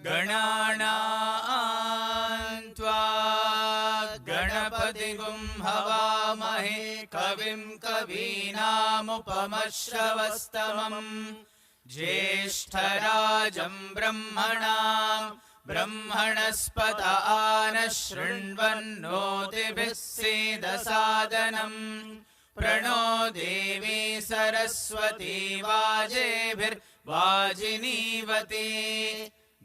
गणानां त्वा गणपतिगुं हवामहे कविं कवीनामुपमश्रवस्तमम् ज्येष्ठराजं ब्रह्मणस्पत आनः शृण्वन्नोतिभिः सीदसादनम् प्रणो देवी सरस्वती वाजेभिर्वाजिनीवती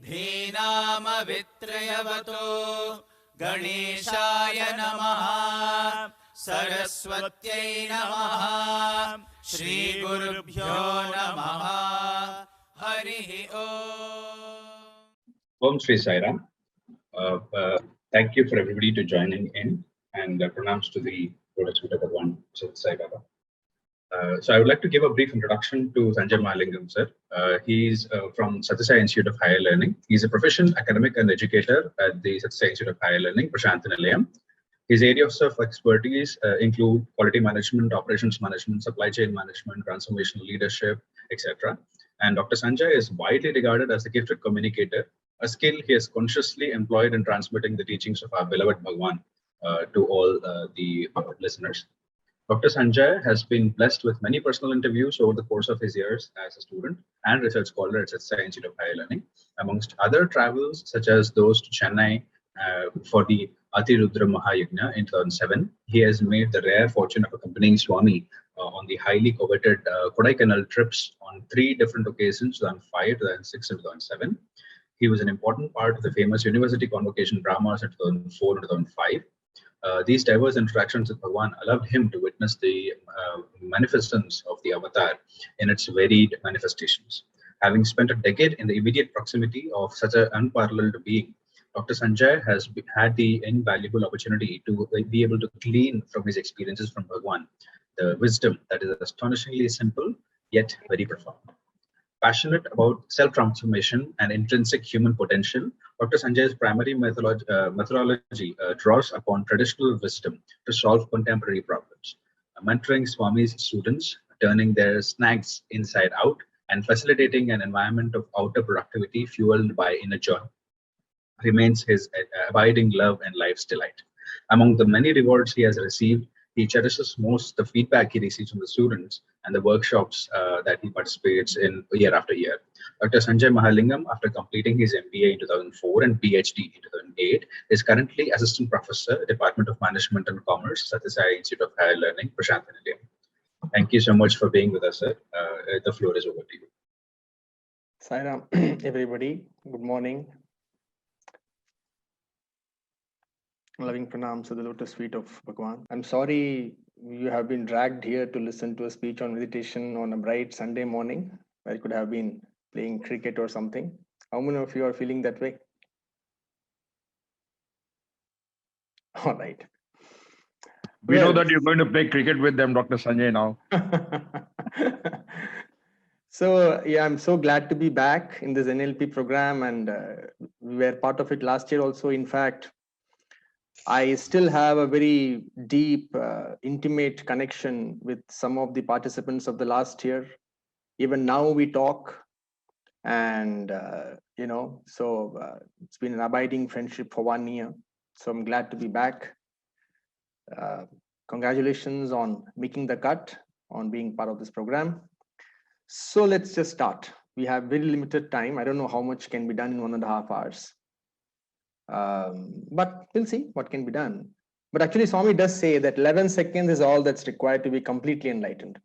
धीनामवित्रयवतो गणेशाय नमः सरस्वत्यै नमः श्रीगुरुभ्यो नमः हरिः Om Sri Sai Ram. Thank you for everybody to joining in, and pranams to the Lotus Feet of Bhagwan Sathya Sai Baba. So I would like to give a brief introduction to Sanjay Mahalingam sir. He's from Sathya Sai Institute of Higher Learning. He's a professional academic and educator at the Sathya Sai Institute of Higher Learning, Prashantanilayam. His areas of expertise include quality management, operations management, supply chain management, transformational leadership, etc. And Dr. Sanjay is widely regarded as a gifted communicator, a skill he has consciously employed in transmitting the teachings of our beloved Bhagwan to all the listeners. Dr. Sanjay has been blessed with many personal interviews over the course of his years as a student and research scholar at Sathya Sai Institute of Higher Learning, amongst other travels such as those to Chennai for the Atirudra Mahayagna in 2007. He has made the rare fortune of accompanying Swami on the highly coveted Kodaikanal trips on 3 different occasions, 2005, 2006, and 2007. He was an important part of the famous university convocation dramas in 2004 and 2005. These diverse interactions with Bhagwan allowed him to witness the manifestance of the avatar in its varied manifestations. Having spent a decade in the immediate proximity of such an unparalleled being, Dr. Sanjay has had the invaluable opportunity to be able to glean from his experiences from Bhagwan the wisdom that is astonishingly simple yet very profound. Passionate about self-transformation and intrinsic human potential, Dr. Sanjay's primary methodology draws upon traditional wisdom to solve contemporary problems. Mentoring Swami's students, turning their snags inside out, and facilitating an environment of outer productivity fueled by inner joy remains his abiding love and life's delight. Among the many rewards he has received, he cherishes most the feedback he receives from the students and the workshops that he participates in year after year. Dr. Sanjay Mahalingam, after completing his MBA in 2004 and PhD in 2008, is currently Assistant Professor, Department of Management and Commerce, Sathya Sai Institute of Higher Learning, Prashantanilayam. Thank you so much for being with us, sir. The floor is over to you. Sai Ram, everybody. Good morning. Loving pranams to the lotus feet of Bhagwan. I'm sorry you have been dragged here to listen to a speech on meditation on a bright Sunday morning. I could have been playing cricket or something. How many of you are feeling that way? All right. We know that you're going to play cricket with them, Dr. Sanjay, now. So, yeah, I'm so glad to be back in this NLP program, and we were part of it last year also. In fact, I still have a very deep, intimate connection with some of the participants of the last year. Even now we talk, and it's been an abiding friendship for 1 year. So I'm glad to be back. Congratulations on making the cut, on being part of this program. So let's just start. We have very limited time. I don't know how much can be done in 1.5 hours. But we'll see what can be done. But actually, Swami does say that 11 seconds is all that's required to be completely enlightened.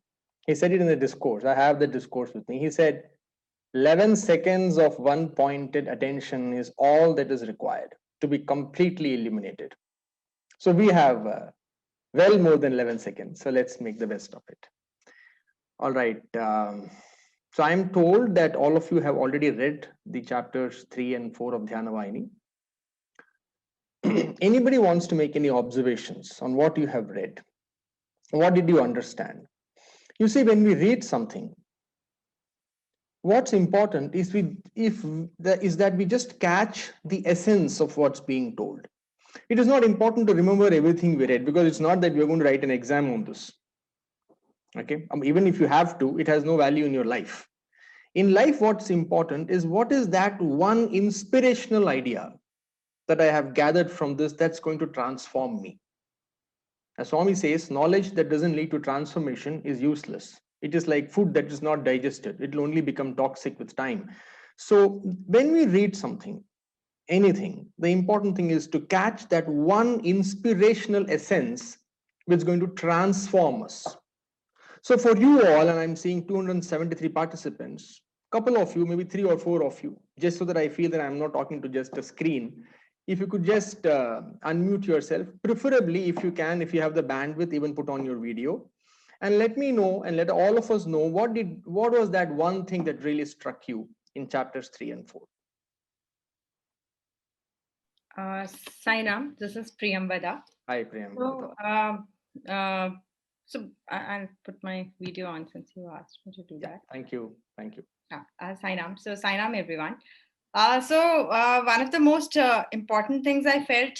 He said it in the discourse. I have the discourse with me. He said, 11 seconds of one pointed attention is all that is required to be completely illuminated. So we have well more than 11 seconds. So let's make the best of it. All right. So I'm told that all of you have already read the chapters 3 and 4 of Dhyana Vahini. Anybody wants to make any observations on what you have read? What did you understand? You see, when we read something, what's important is that we just catch the essence of what's being told. It is not important to remember everything we read, because it's not that we're going to write an exam on this. Okay, even if you have to, it has no value in your life. In life, what's important is what is that one inspirational idea that I have gathered from this that's going to transform me. As Swami says, knowledge that doesn't lead to transformation is useless. It is like food that is not digested. It will only become toxic with time. So when we read something, anything, the important thing is to catch that one inspirational essence which is going to transform us. So for you all, and I'm seeing 273 participants, couple of you, maybe 3 or 4 of you, just so that I feel that I'm not talking to just a screen. If you could just unmute yourself, preferably if you can, if you have the bandwidth, even put on your video, and let me know and let all of us know what was that one thing that really struck you in chapters 3 and 4. Sainam, this is Priyambada. Hi, Priyambada. So I'll put my video on since you asked me to do that. Thank you. Thank you. Sainam. So Sainam, everyone. One of the most important things I felt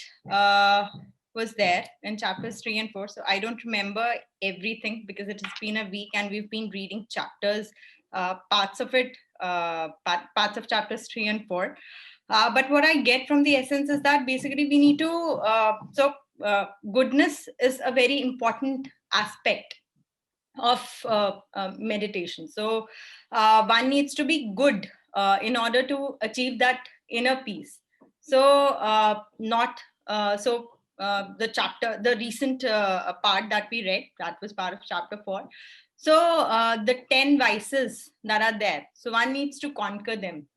was there in chapters 3 and 4. So I don't remember everything because it has been a week and we've been reading chapters, parts of it, parts of chapters 3 and 4. But what I get from the essence is that basically we need to, goodness is a very important aspect of meditation. So one needs to be good in order to achieve that inner peace. So the recent part that we read, that was part of chapter 4. So the 10 vices that are there, so one needs to conquer them.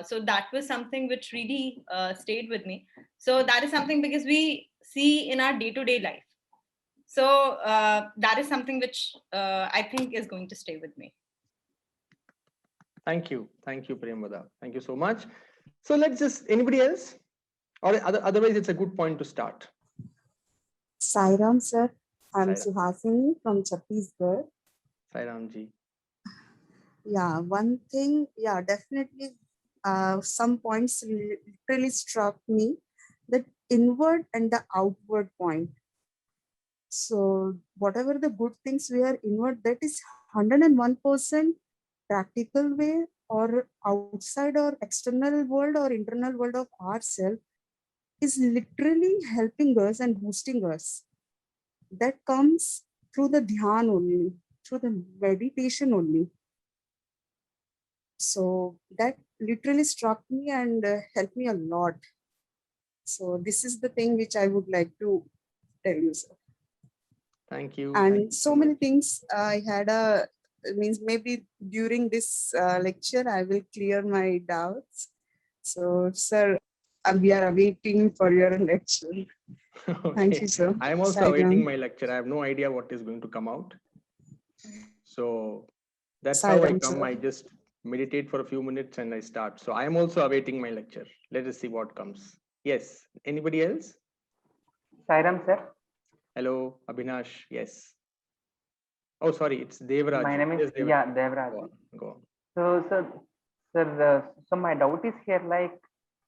So that was something which really stayed with me. So that is something because we see in our day-to-day life. So that is something which I think is going to stay with me. Thank you, Priyambada. Thank you so much. So let's just, anybody else? Or otherwise, it's a good point to start. Sairam, sir. I'm Sairam. Suhasini from Chhattisgarh. Sairam ji. Yeah, one thing, yeah, definitely some points really struck me, the inward and the outward point. So whatever the good things we are inward, that is 101% practical way or outside or external world or internal world of ourselves is literally helping us and boosting us. That comes through the dhyan only, through the meditation only. So that literally struck me and helped me a lot. So this is the thing which I would like to tell you, sir. Thank you. And Thank you so many things I had means maybe during this lecture, I will clear my doubts. So sir, we are awaiting for your lecture. Okay. Thank you, sir. I am also Sairam. awaiting my lecture. I have no idea what is going to come out. So that's how I Sairam, come. sir. I just meditate for a few minutes and I start. So I am also awaiting my lecture. Let us see what comes. Yes. Anybody else? Sairam, sir. Hello, Abhinash. Yes. Oh, sorry. It's Devraj. My name is Yes, yeah, Devraj. Go on. So my doubt is here, like,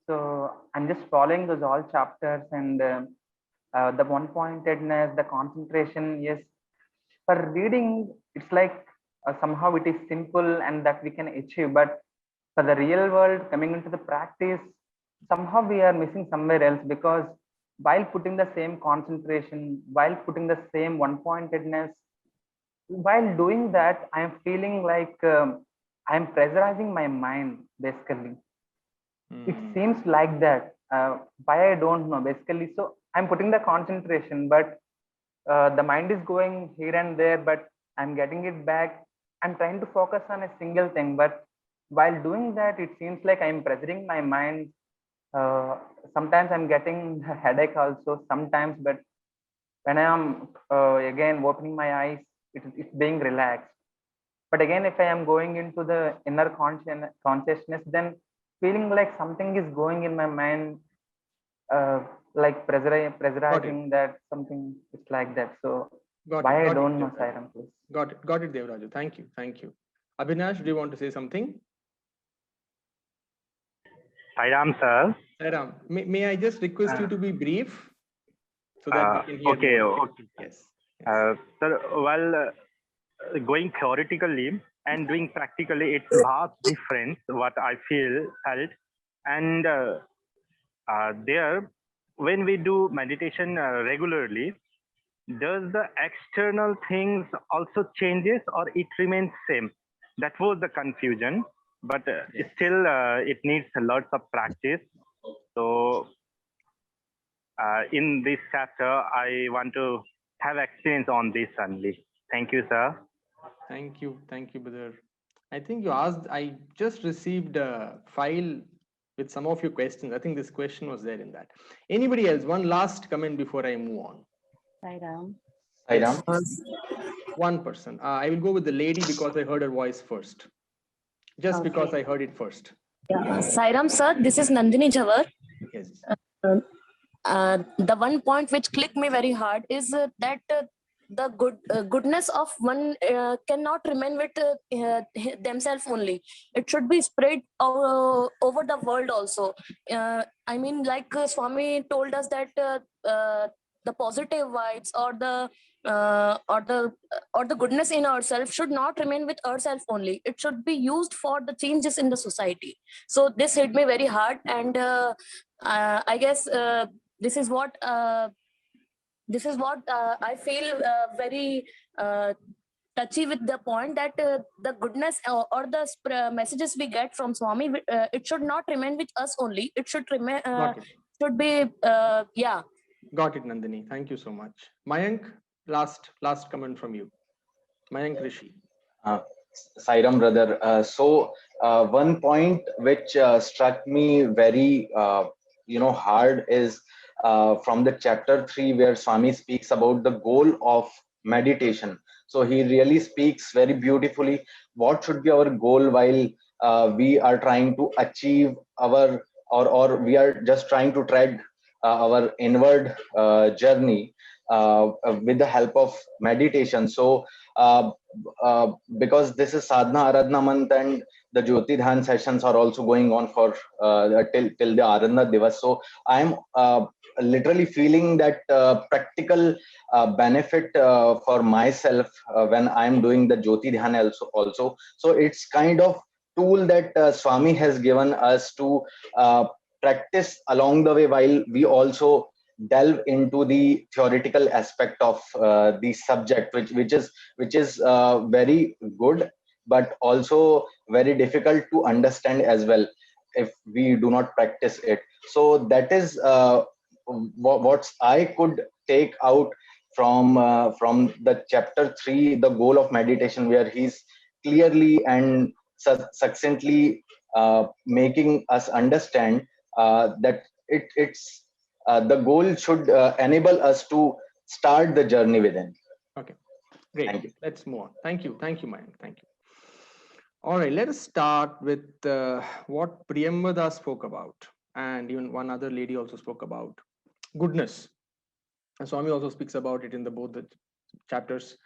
so I'm just following those all chapters and the one-pointedness, the concentration. Yes, for reading, it's like somehow it is simple and that we can achieve. But for the real world, coming into the practice, somehow we are missing somewhere else, because while putting the same concentration, while putting the same one-pointedness, while doing that, I am feeling like I am pressurizing my mind, basically. It seems like that. Why, I don't know, basically. So I'm putting the concentration, but the mind is going here and there, but I'm getting it back. I'm trying to focus on a single thing, but while doing that, it seems like I'm pressuring my mind. Sometimes I'm getting a headache also sometimes, but when I am again opening my eyes, it's being relaxed. But again, if I am going into the inner consciousness, then feeling like something is going in my mind, like pressurizing that something is like that. So why I don't know, Sairam, please. Got it, Devraju. Thank you. Abhinash, do you want to say something? Sairam, sir. Sairam, may I just request you to be brief so that we can hear okay. Yes. Sir, well, going theoretically, and doing practically, it's vast difference what I felt. And there, when we do meditation regularly, does the external things also changes or it remains same? That was the confusion, but still it needs lots of practice. So in this chapter, I want to have experience on this only. Thank you, sir. Thank you, brother. I think you asked, I just received a file with some of your questions. I think this question was there in that. Anybody else? One last comment before I move on. Sairam. Yes. One person. I will go with the lady because I heard her voice first. Just Okay. because I heard it first. Yeah. Sairam sir, this is Nandini Jawar. Yes. The one point which clicked me very hard is that the goodness of one cannot remain with themselves only. It should be spread over the world also. I mean, like Swami told us that the positive vibes or the goodness in ourselves should not remain with ourselves only. It should be used for the changes in the society. So this hit me very hard, and I guess this is what I feel very touchy with the point that the goodness or the messages we get from Swami, it should not remain with us only. It should remain. Should be yeah. Got it, Nandini. Thank you so much. Mayank, last comment from you. Mayank Rishi. Sairam, brother. One point which struck me very hard is from the chapter 3 where Swami speaks about the goal of meditation. So he really speaks very beautifully what should be our goal while we are trying to achieve our or we are just trying to tread our inward journey with the help of meditation. So because this is sadhana aradhana month and the Jyoti Dhyan sessions are also going on for till the Aradhana Divas. So I am literally feeling that practical benefit for myself when I am doing the Jyoti Dhyan also. So it's kind of tool that Swami has given us to practice along the way while we also delve into the theoretical aspect of the subject, which is very good, but also very difficult to understand as well if we do not practice it. So that is what I could take out from the chapter 3, the goal of meditation, where he's clearly and succinctly making us understand that it's the goal should enable us to start the journey within. Okay, great. Thank you. Let's move on. Thank you, Mayank. Thank you. All right, let us start with what Priyambada spoke about, and even one other lady also spoke about goodness. And Swami also speaks about it in both the chapters,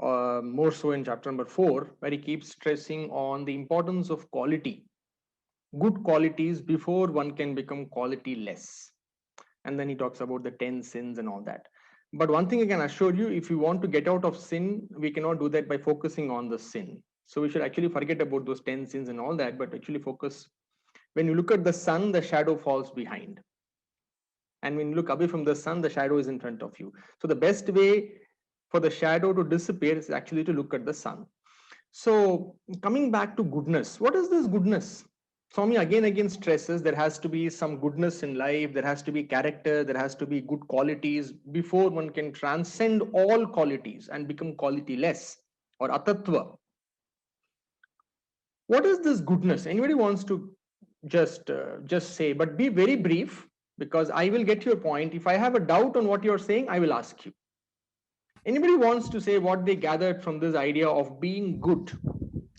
more so in chapter number 4, where he keeps stressing on the importance of quality, good qualities before one can become quality less. And then he talks about the 10 sins and all that. But one thing I can assure you, if you want to get out of sin, we cannot do that by focusing on the sin. So we should actually forget about those 10 sins and all that, but actually focus. When you look at the sun, the shadow falls behind. And when you look away from the sun, the shadow is in front of you. So the best way for the shadow to disappear is actually to look at the sun. So coming back to goodness, what is this goodness? Swami again stresses there has to be some goodness in life, there has to be character, there has to be good qualities before one can transcend all qualities and become quality-less or atattva. What is this goodness? Anybody wants to just say, but be very brief, because I will get your point. If I have a doubt on what you're saying, I will ask you. Anybody wants to say what they gathered from this idea of being good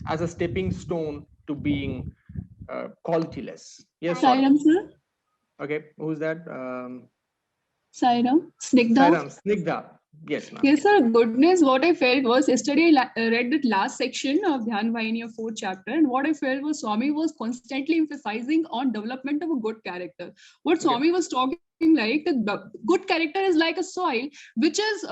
as a stepping stone to being quality-less? Yes, Sairam, sir. Okay, who's that? Sairam, Snigdha. Yes, ma'am. Yes, sir. Goodness, what I felt was yesterday I read the last section of Dhyan Vahini of 4th chapter, and what I felt was Swami was constantly emphasizing on development of a good character. What Swami was talking like the good character is like a soil, which is,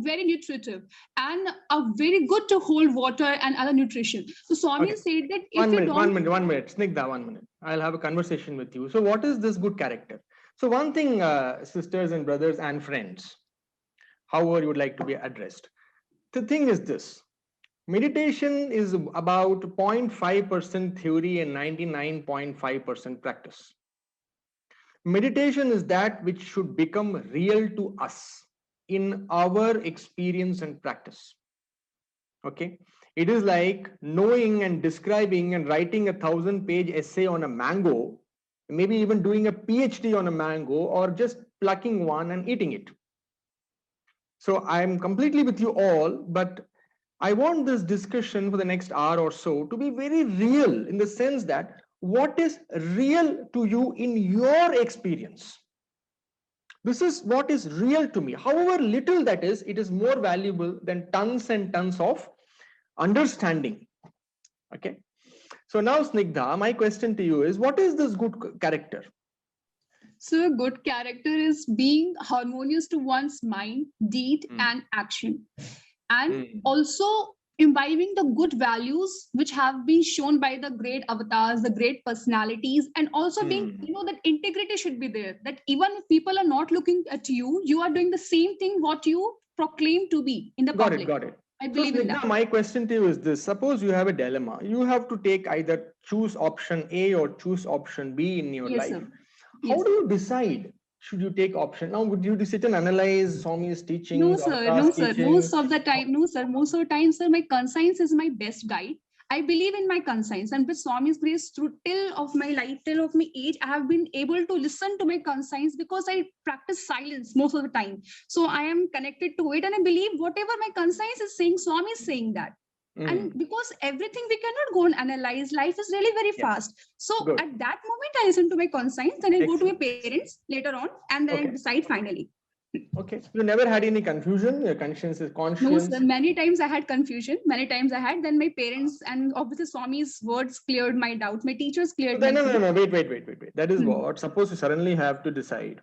very nutritive and very good to hold water and other nutrition. So Swami Okay. said that if One we minute, don't. 1 minute, 1 minute. Snigdha, 1 minute. I'll have a conversation with you. So what is this good character? So one thing, sisters and brothers and friends, however you would like to be addressed. The thing is this. Meditation is about 0.5% theory and 99.5% practice. Meditation is that which should become real to us in our experience and practice. Okay. It is like knowing and describing and writing a 1,000-page essay on a mango, maybe even doing a PhD on a mango, or just plucking one and eating it. So I'm completely with you all, but I want this discussion for the next hour or so to be very real, in the sense that what is real to you in your experience. This is what is real to me. However little that is, it is more valuable than tons and tons of understanding. Okay. So now, Snigdha, my question to you is, what is this good character? So a good character is being harmonious to one's mind, deed, and action. And also imbibing the good values which have been shown by the great avatars, the great personalities, and also being, that integrity should be there. That even if people are not looking at you, you are doing the same thing what you proclaim to be in the public. Got it. I believe in that. My question to you is this: suppose you have a dilemma, you have to take either choose option A or choose option B in your life. Sir. How do you decide? Should you take option? Now, would you sit and analyze Swami's teachings? No, sir. Most of the time, sir, my conscience is my best guide. I believe in my conscience, and with Swami's grace, through till of my life, till of my age, I have been able to listen to my conscience because I practice silence most of the time. So I am connected to it, and I believe whatever my conscience is saying, Swami is saying that. And because everything we cannot go and analyze, life is really very fast. So at that moment, I listen to my conscience, and I go to my parents later on, and then I decide finally. Okay. You never had any confusion? Your conscience is conscious? No, sir. Many times I had confusion. Many times I had. Then my parents and obviously Swami's words cleared my doubt. My teachers cleared my doubt. No. Wait. That is what. Suppose you suddenly have to decide.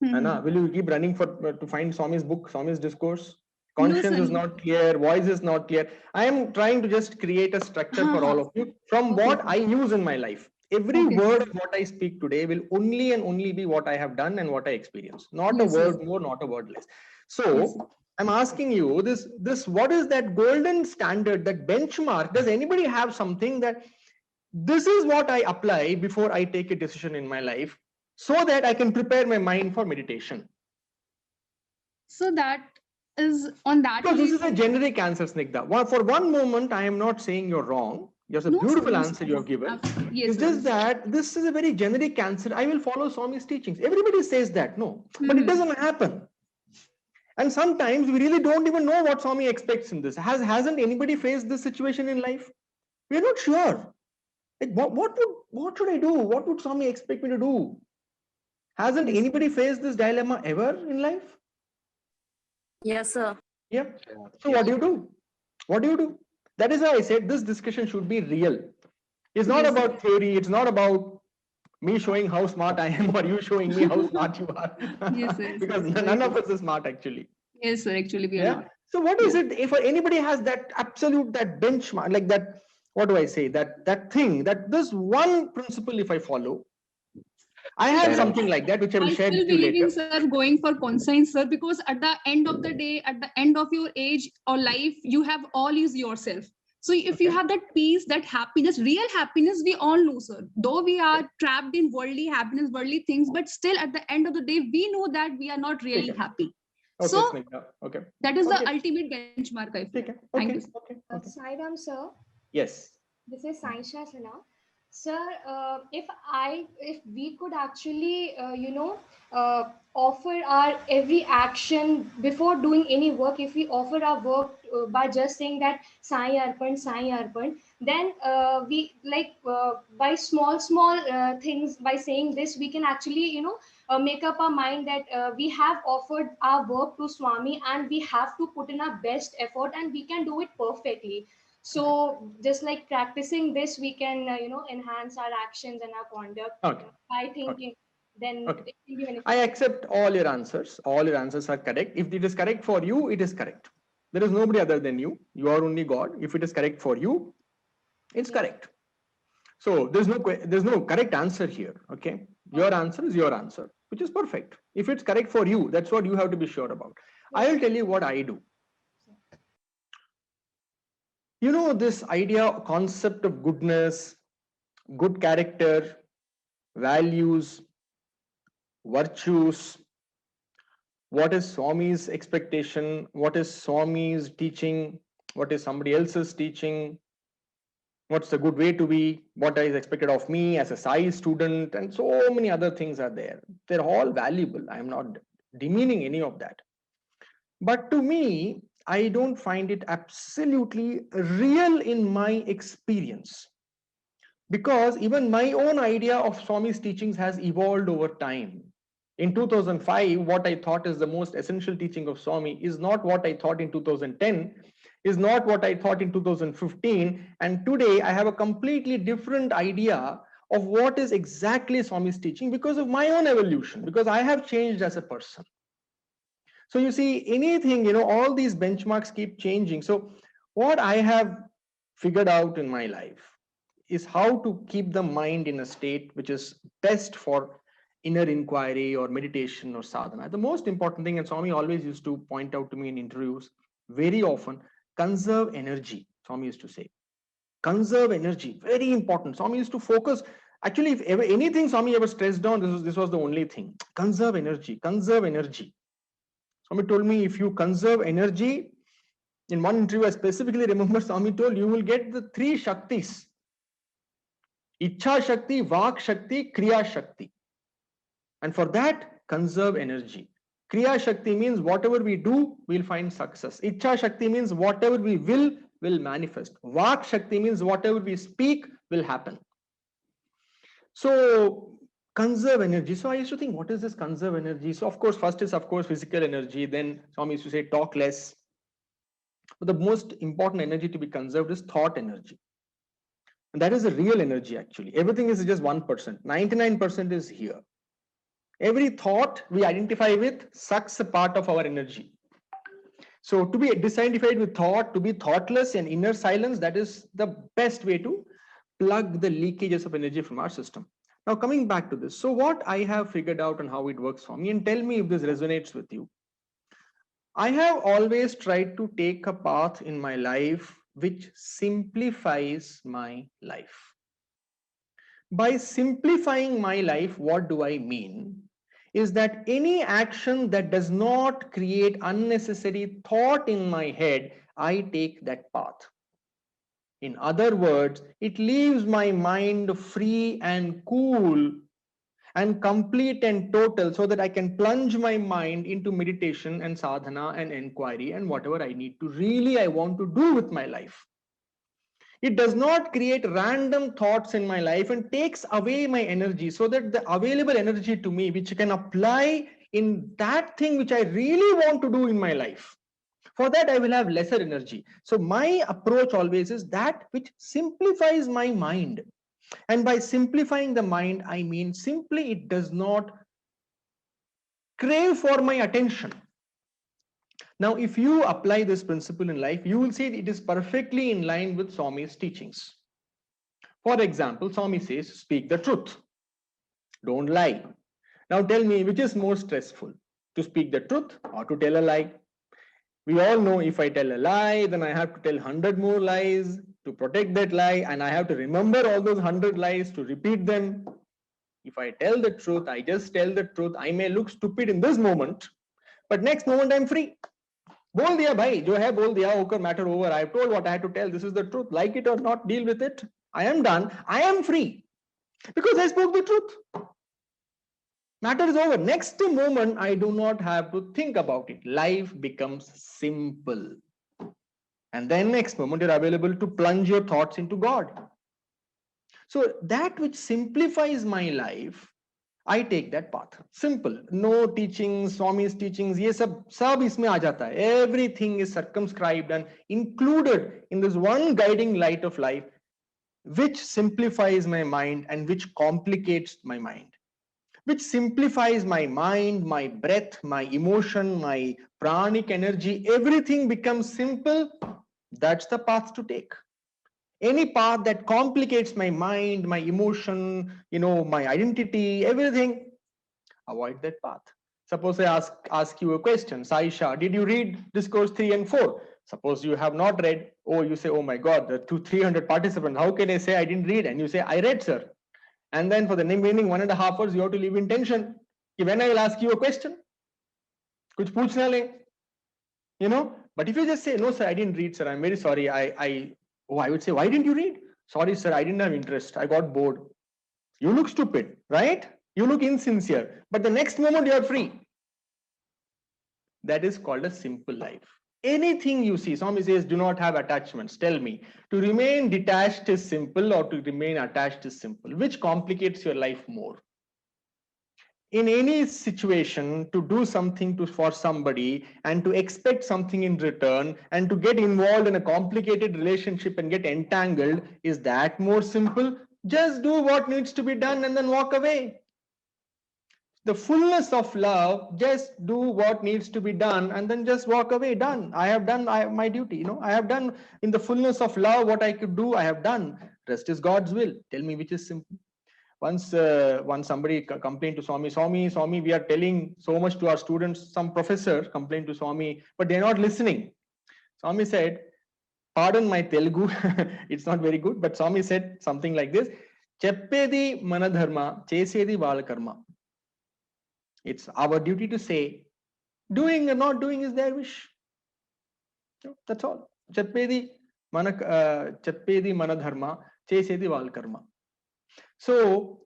Will you keep running to find Swami's book, Swami's discourse? Conscience is not clear, voice is not clear. I am trying to just create a structure for all of you from what I use in my life. Every word of what I speak today will only and only be what I have done and what I experience. Not a word more, not a word less. So I'm asking you this, what is that golden standard, that benchmark? Does anybody have something that this is what I apply before I take a decision in my life, so that I can prepare my mind for meditation? So that is on that. Because this is a generic answer, Snigdha. For one moment, I am not saying you're wrong. It's a beautiful answer you have given. It's just that this is a very generic answer. I will follow Swami's teachings. Everybody says that, no, but it doesn't happen. And sometimes we really don't even know what Swami expects in this. Hasn't anybody faced this situation in life? We're not sure. Like, what should I do? What would Swami expect me to do? Hasn't anybody faced this dilemma ever in life? Yes, sir. Yep. So what do you do? What do you do? That is why I said this discussion should be real. It's not about theory. It's not about me showing how smart I am or you showing me how smart you are. Because none of us is smart actually. Yes, sir. Actually, we are not. So what is it? If anybody has that absolute, that benchmark, like that, what do I say? That thing, that this one principle, if I follow, I have something like that, which I will share with you later. Sir, going for conscience, sir, because at the end of the day, at the end of your age or life, you have all is yourself. So if you have that peace, that happiness, real happiness, we all know, sir. Though we are trapped in worldly happiness, worldly things, but still at the end of the day, we know that we are not really happy. So that is the ultimate benchmark, I feel. Thank you. Sai Ram, sir. Yes. This is Saisha Sana. Sir, if we could actually, offer our every action before doing any work, if we offer our work by just saying that Sai Arpan, then we by small things, by saying this, we can actually, make up our mind that we have offered our work to Swami and we have to put in our best effort and we can do it perfectly. So just like practicing this, we can, enhance our actions and our conduct by thinking. then Okay. it will be beneficial. I accept all your answers. All your answers are correct. If it is correct for you, it is correct. There is nobody other than you. You are only God. If it is correct for you, it's correct. So there's no correct answer here. Okay. Your answer is your answer, which is perfect. If it's correct for you, that's what you have to be sure about. I will tell you what I do. You know, this idea, concept of goodness, good character, values, virtues, what is Swami's expectation, what is Swami's teaching, what is somebody else's teaching, what's the good way to be, what is expected of me as a Sai student, and so many other things are there. They're all valuable. I'm not demeaning any of that. But to me, I don't find it absolutely real in my experience. Because even my own idea of Swami's teachings has evolved over time. In 2005, what I thought is the most essential teaching of Swami is not what I thought in 2010, is not what I thought in 2015. And today I have a completely different idea of what is exactly Swami's teaching because of my own evolution, because I have changed as a person. So you see, anything, you know, all these benchmarks keep changing. So what I have figured out in my life is how to keep the mind in a state which is best for inner inquiry or meditation or sadhana. The most important thing, and Swami always used to point out to me in interviews very often, conserve energy. Swami used to say, conserve energy, very important. Swami used to focus. Actually, if ever anything Swami ever stressed on, this was the only thing. Conserve energy, conserve energy. Swami told me, if you conserve energy, in one interview I specifically remember Swami told, you will get the 3 Shaktis. Ichha Shakti, Vak Shakti, Kriya Shakti. And for that, conserve energy. Kriya Shakti means whatever we do, we'll find success. Ichha Shakti means whatever we will manifest. Vak Shakti means whatever we speak will happen. So conserve energy. So I used to think, what is this conserve energy? So of course, first is physical energy. Then Swami used to say talk less. But the most important energy to be conserved is thought energy. And that is the real energy actually. Everything is just 1%. 99% is here. Every thought we identify with sucks a part of our energy. So to be disidentified with thought, to be thoughtless and inner silence, that is the best way to plug the leakages of energy from our system. Now coming back to this. So what I have figured out and how it works for me, and tell me if this resonates with you. I have always tried to take a path in my life which simplifies my life. By simplifying my life, what do I mean? Is that any action that does not create unnecessary thought in my head, I take that path. In other words, it leaves my mind free and cool and complete and total so that I can plunge my mind into meditation and sadhana and inquiry and whatever I need to I want to do with my life. It does not create random thoughts in my life and takes away my energy so that the available energy to me, which I can apply in that thing which I really want to do in my life, for that I will have lesser energy. So my approach always is that which simplifies my mind. And by simplifying the mind, I mean simply it does not crave for my attention. Now, if you apply this principle in life, you will see it is perfectly in line with Swami's teachings. For example, Swami says, speak the truth. Don't lie. Now tell me, which is more stressful, to speak the truth or to tell a lie? We all know if I tell a lie, then I have to tell 100 more lies to protect that lie, and I have to remember all those 100 lies to repeat them. If I tell the truth, I just tell the truth. I may look stupid in this moment, but next moment I'm free. बोल दिया भाई, जो है बोल दिया, okay, matter over. I have told what I had to tell. This is the truth. Like it or not, deal with it. I am done. I am free because I spoke the truth. Matter is over. Next moment, I do not have to think about it. Life becomes simple. And then next moment, you're available to plunge your thoughts into God. So that which simplifies my life, I take that path. Simple. No teachings, Swami's teachings, ye sab isme aa jata hai. Everything is circumscribed and included in this one guiding light of life, which simplifies my mind and which complicates my mind. which simplifies my mind, my breath, my emotion, my pranic energy. Everything becomes simple. That's the path to take. Any path that complicates my mind, my emotion, my identity, everything, avoid that path. Suppose I ask you a question, Saisha, did you read discourse 3 and 4? Suppose you have not read. Oh, you say, oh my God, there are 300 participants. How can I say I didn't read? And you say, I read, sir. And then for the remaining 1.5 hours, you have to live in tension. When I will ask you a question, kuch puchna le, But if you just say, no, sir, I didn't read, sir. I'm very sorry. I would say, why didn't you read? Sorry, sir, I didn't have interest. I got bored. You look stupid, right? You look insincere. But the next moment you are free. That is called a simple life. Anything you see, Swami says, do not have attachments. Tell me, to remain detached is simple or to remain attached is simple? Which complicates your life more? In any situation, to do something for somebody and to expect something in return and to get involved in a complicated relationship and get entangled, is that more simple? Just do what needs to be done and then walk away. The fullness of love, just do what needs to be done and then just walk away. Done. I have done my duty. I have done in the fullness of love what I could do. I have done. Rest is God's will. Tell me which is simple. Once somebody complained to Swami, we are telling so much to our students. Some professor complained to Swami, but they're not listening. Swami said, pardon my Telugu, it's not very good, but Swami said something like this: Cheppedi manadharma, chesedi valakarma. It's our duty to say, doing or not doing is their wish. That's all. Cheppedi manadharma, chesedi valakarma. So,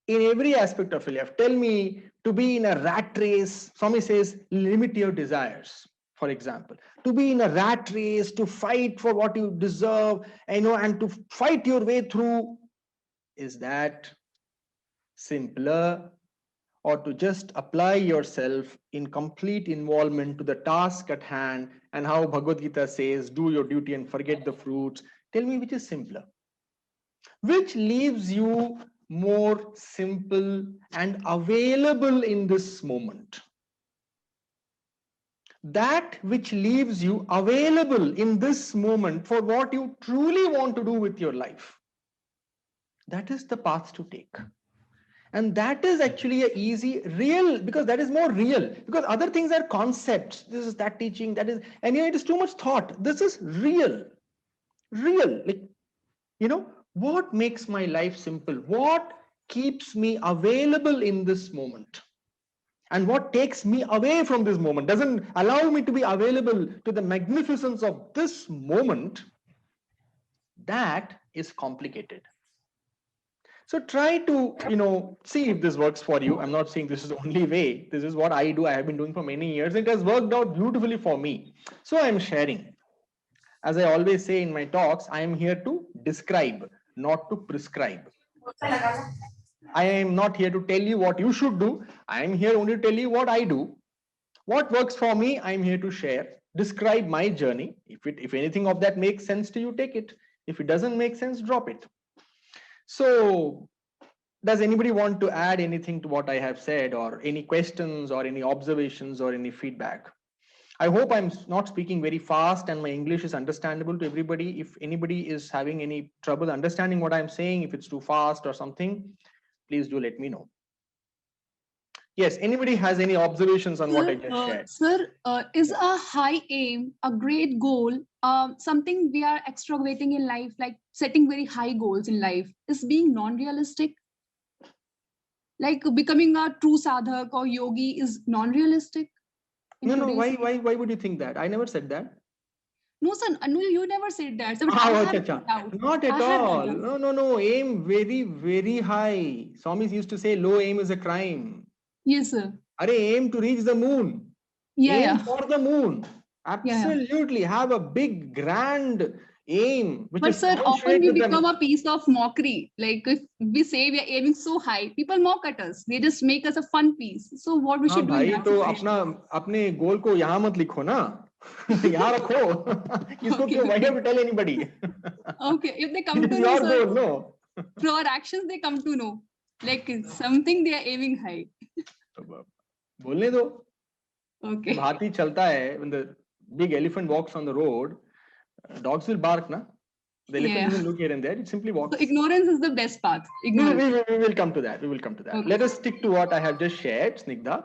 in every aspect of your life, tell me, to be in a rat race, Swami says, limit your desires. For example, to be in a rat race, to fight for what you deserve, and to fight your way through, is that simpler? Or to just apply yourself in complete involvement to the task at hand, and how Bhagavad Gita says, do your duty and forget the fruits. Tell me which is simpler. Which leaves you more simple and available in this moment? That which leaves you available in this moment for what you truly want to do with your life. That is the path to take. And that is actually a easy, real, because that is more real. Because other things are concepts. This is that teaching, that is, and it is too much thought. This is real. Real. Like, what makes my life simple? What keeps me available in this moment? And what takes me away from this moment? Doesn't allow me to be available to the magnificence of this moment. That is complicated. So try to, see if this works for you. I'm not saying this is the only way. This is what I do. I have been doing for many years. It has worked out beautifully for me. So I'm sharing. As I always say in my talks, I am here to describe, not to prescribe. I am not here to tell you what you should do. I am here only to tell you what I do. What works for me, I'm here to share, describe my journey. If anything of that makes sense to you, take it. If it doesn't make sense, drop it. So, does anybody want to add anything to what I have said, or any questions or any observations or any feedback? I hope I'm not speaking very fast and my English is understandable to everybody. If anybody is having any trouble understanding what I'm saying, if it's too fast or something, please do let me know. Yes, anybody has any observations on what I just shared? Sir, is a high aim, a great goal, something we are extravagating in life, like setting very high goals in life, is being non-realistic? Like becoming a true sadhak or yogi is non-realistic? No, why would you think that? I never said that. No, sir, no, you never said that. So, not at all. No. Aim very, very high. Swamis used to say low aim is a crime. Yes, sir. Aim to reach the moon. Aim for the moon. Absolutely. Have a big, grand aim. But sir, often we become a piece of mockery. Like if we say we are aiming so high, people mock at us. They just make us a fun piece. So what we should do? अपने goal को यहाँ मत लिखो ना. यहाँ रखो. इसको क्यों? Why have to tell anybody? Okay, if they come to know, sir, through our actions they come to know. Like it's something they are aiming high. बोलने दो. Okay. जब हाथी चलता है, when the big elephant walks on the road, dogs will bark, na? The elephant Yeah. doesn't look here and there. It simply walks. So ignorance is the best path. We will, Ignorance. we will come to that. We will come to that. Okay. Let us stick to what I have just shared, Snigdha.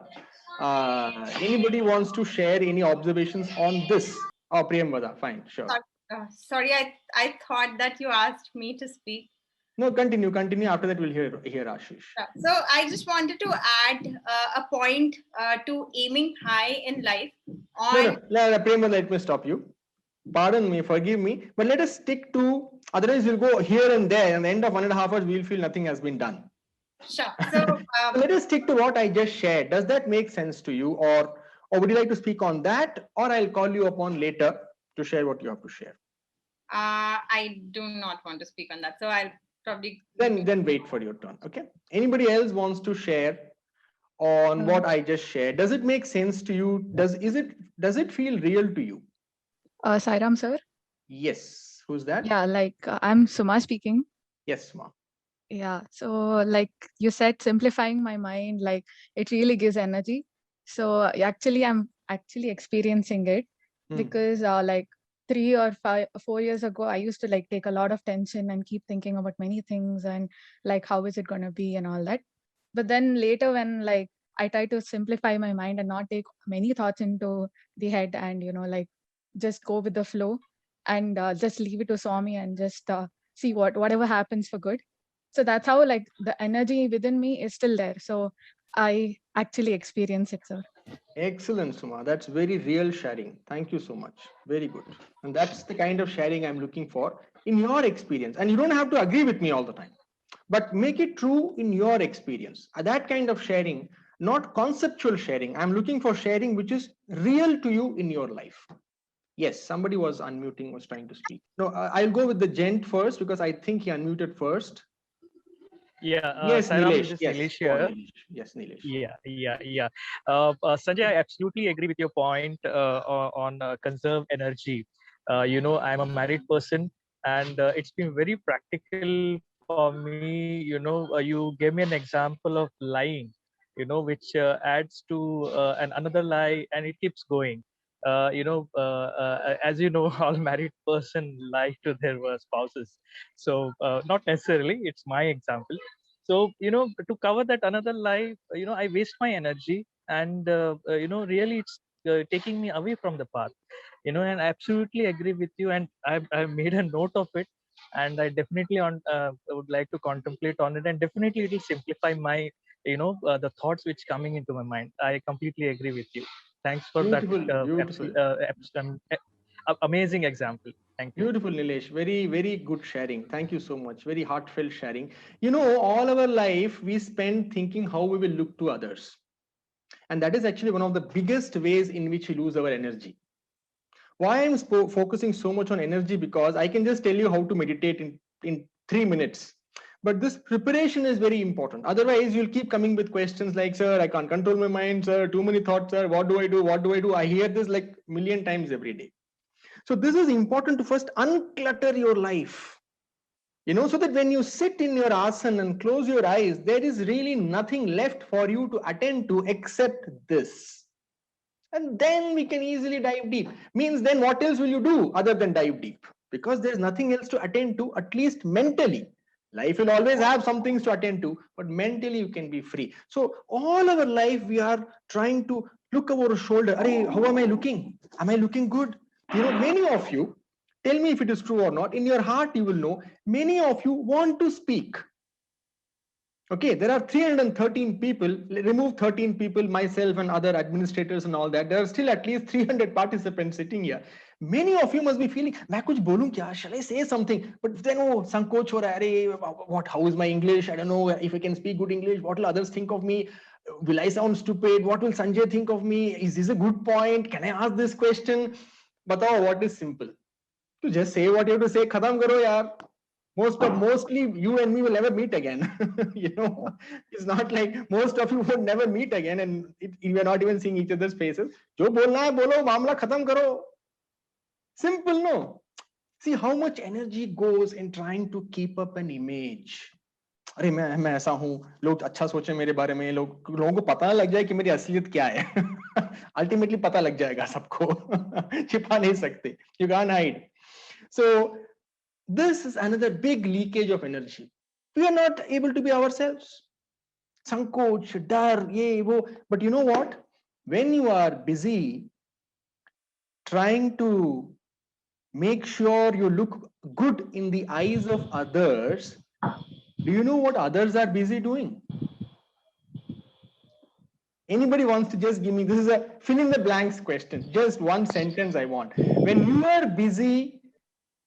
Anybody wants to share any observations on this? Oh, Priyamvada, fine, sure. Sorry, I thought that you asked me to speak. No, continue. After that, we'll hear Ashish. So I just wanted to add a point to aiming high in life. No, Priyamvada, let me stop you. Pardon me, forgive me, but let us stick to, otherwise we'll go here and there, and at the end of 1.5 hours, we'll feel nothing has been done. Sure. So let us stick to what I just shared. Does that make sense to you, or would you like to speak on that, or I'll call you upon later to share what you have to share? I do not want to speak on that, so I'll probably then wait for your turn. Okay. Anybody else wants to share on what I just shared? Does it make sense to you? Does it feel real to you? Sairam sir. Yes. Who's that? Yeah, like I'm Suma speaking. Yes, Suma. Yeah. So like you said, simplifying my mind, like it really gives energy. So actually, I'm actually experiencing it because like 3 or 4 years ago, I used to like take a lot of tension and keep thinking about many things and like how is it going to be and all that. But then later when like I try to simplify my mind and not take many thoughts into the head and like just go with the flow and just leave it to Swami and just see whatever happens for good. So that's how like the energy within me is still there. So I actually experience it, sir. Excellent, Suma. That's very real sharing. Thank you so much. Very good. And that's the kind of sharing I'm looking for in your experience. And you don't have to agree with me all the time, but make it true in your experience. That kind of sharing, not conceptual sharing. I'm looking for sharing which is real to you in your life. Yes, somebody was unmuting, was trying to speak. No, I'll go with the gent first because I think he unmuted first. Yeah. Yes, Nilesh. This is Yes, Nilesh here. Yes, Nilesh. Yeah. Sanjay, I absolutely agree with your point on conserve energy. I'm a married person, and it's been very practical for me. You gave me an example of lying, which adds to another lie, and it keeps going. As you know, all married person lie to their spouses. So not necessarily, it's my example. So, to cover that another lie, I waste my energy and, really it's taking me away from the path, and I absolutely agree with you. And I've made a note of it, and I definitely would like to contemplate on it, and definitely it will simplify my, the thoughts which coming into my mind. I completely agree with you. Thanks for Beautiful. that amazing example. Thank you. Beautiful, Nilesh. Very, very good sharing. Thank you so much. Very heartfelt sharing. All our life we spend thinking how we will look to others. And that is actually one of the biggest ways in which we lose our energy. Why I'm focusing so much on energy? Because I can just tell you how to meditate in 3 minutes. But this preparation is very important. Otherwise, you'll keep coming with questions like, sir, I can't control my mind, sir, too many thoughts, sir, what do I do? What do I do? I hear this like a million times every day. So this is important to first unclutter your life, so that when you sit in your asana and close your eyes, there is really nothing left for you to attend to except this. And then we can easily dive deep. Means then what else will you do other than dive deep? Because there's nothing else to attend to, at least mentally. Life will always have some things to attend to, but mentally you can be free. So all our life we are trying to look over our shoulder. How am I looking? Am I looking good? Many of you, tell me if it is true or not, in your heart you will know, many of you want to speak. Okay, there are 313 people, remove 13 people, myself and other administrators and all that. There are still at least 300 participants sitting here. Many of you must be feeling, "Main kuch bolun kya? Shall I say something?" But then, sankoch ho raha, how is my English? I don't know if I can speak good English. What will others think of me? Will I sound stupid? What will Sanjay think of me? Is this a good point? Can I ask this question? Batao, what is simple? To just say what you have to say, khatam karo yaar. Mostly you and me will never meet again. It's not like most of you would never meet again, and you are not even seeing each other's faces. Jo bolna hai bolo, मामला khatam karo. Simple, no? See how much energy goes in trying to keep up an image. अरे मैं ऐसा हूँ, लोग अच्छा सोचे मेरे बारे में, लोगों को पता ना लग जाए कि मेरी असलियत क्या है. अल्टीमेटली पता लग जाएगा सबको. छिपा नहीं सकते. You can't hide. So this is another big leakage of energy. We are not able to be ourselves. Sankoch, dar, ye, wo. But you know what? When you are busy trying to make sure you look good in the eyes of others, do you know what others are busy doing? Anybody wants to just give me, this is a fill in the blanks question, just one sentence I want. When you are busy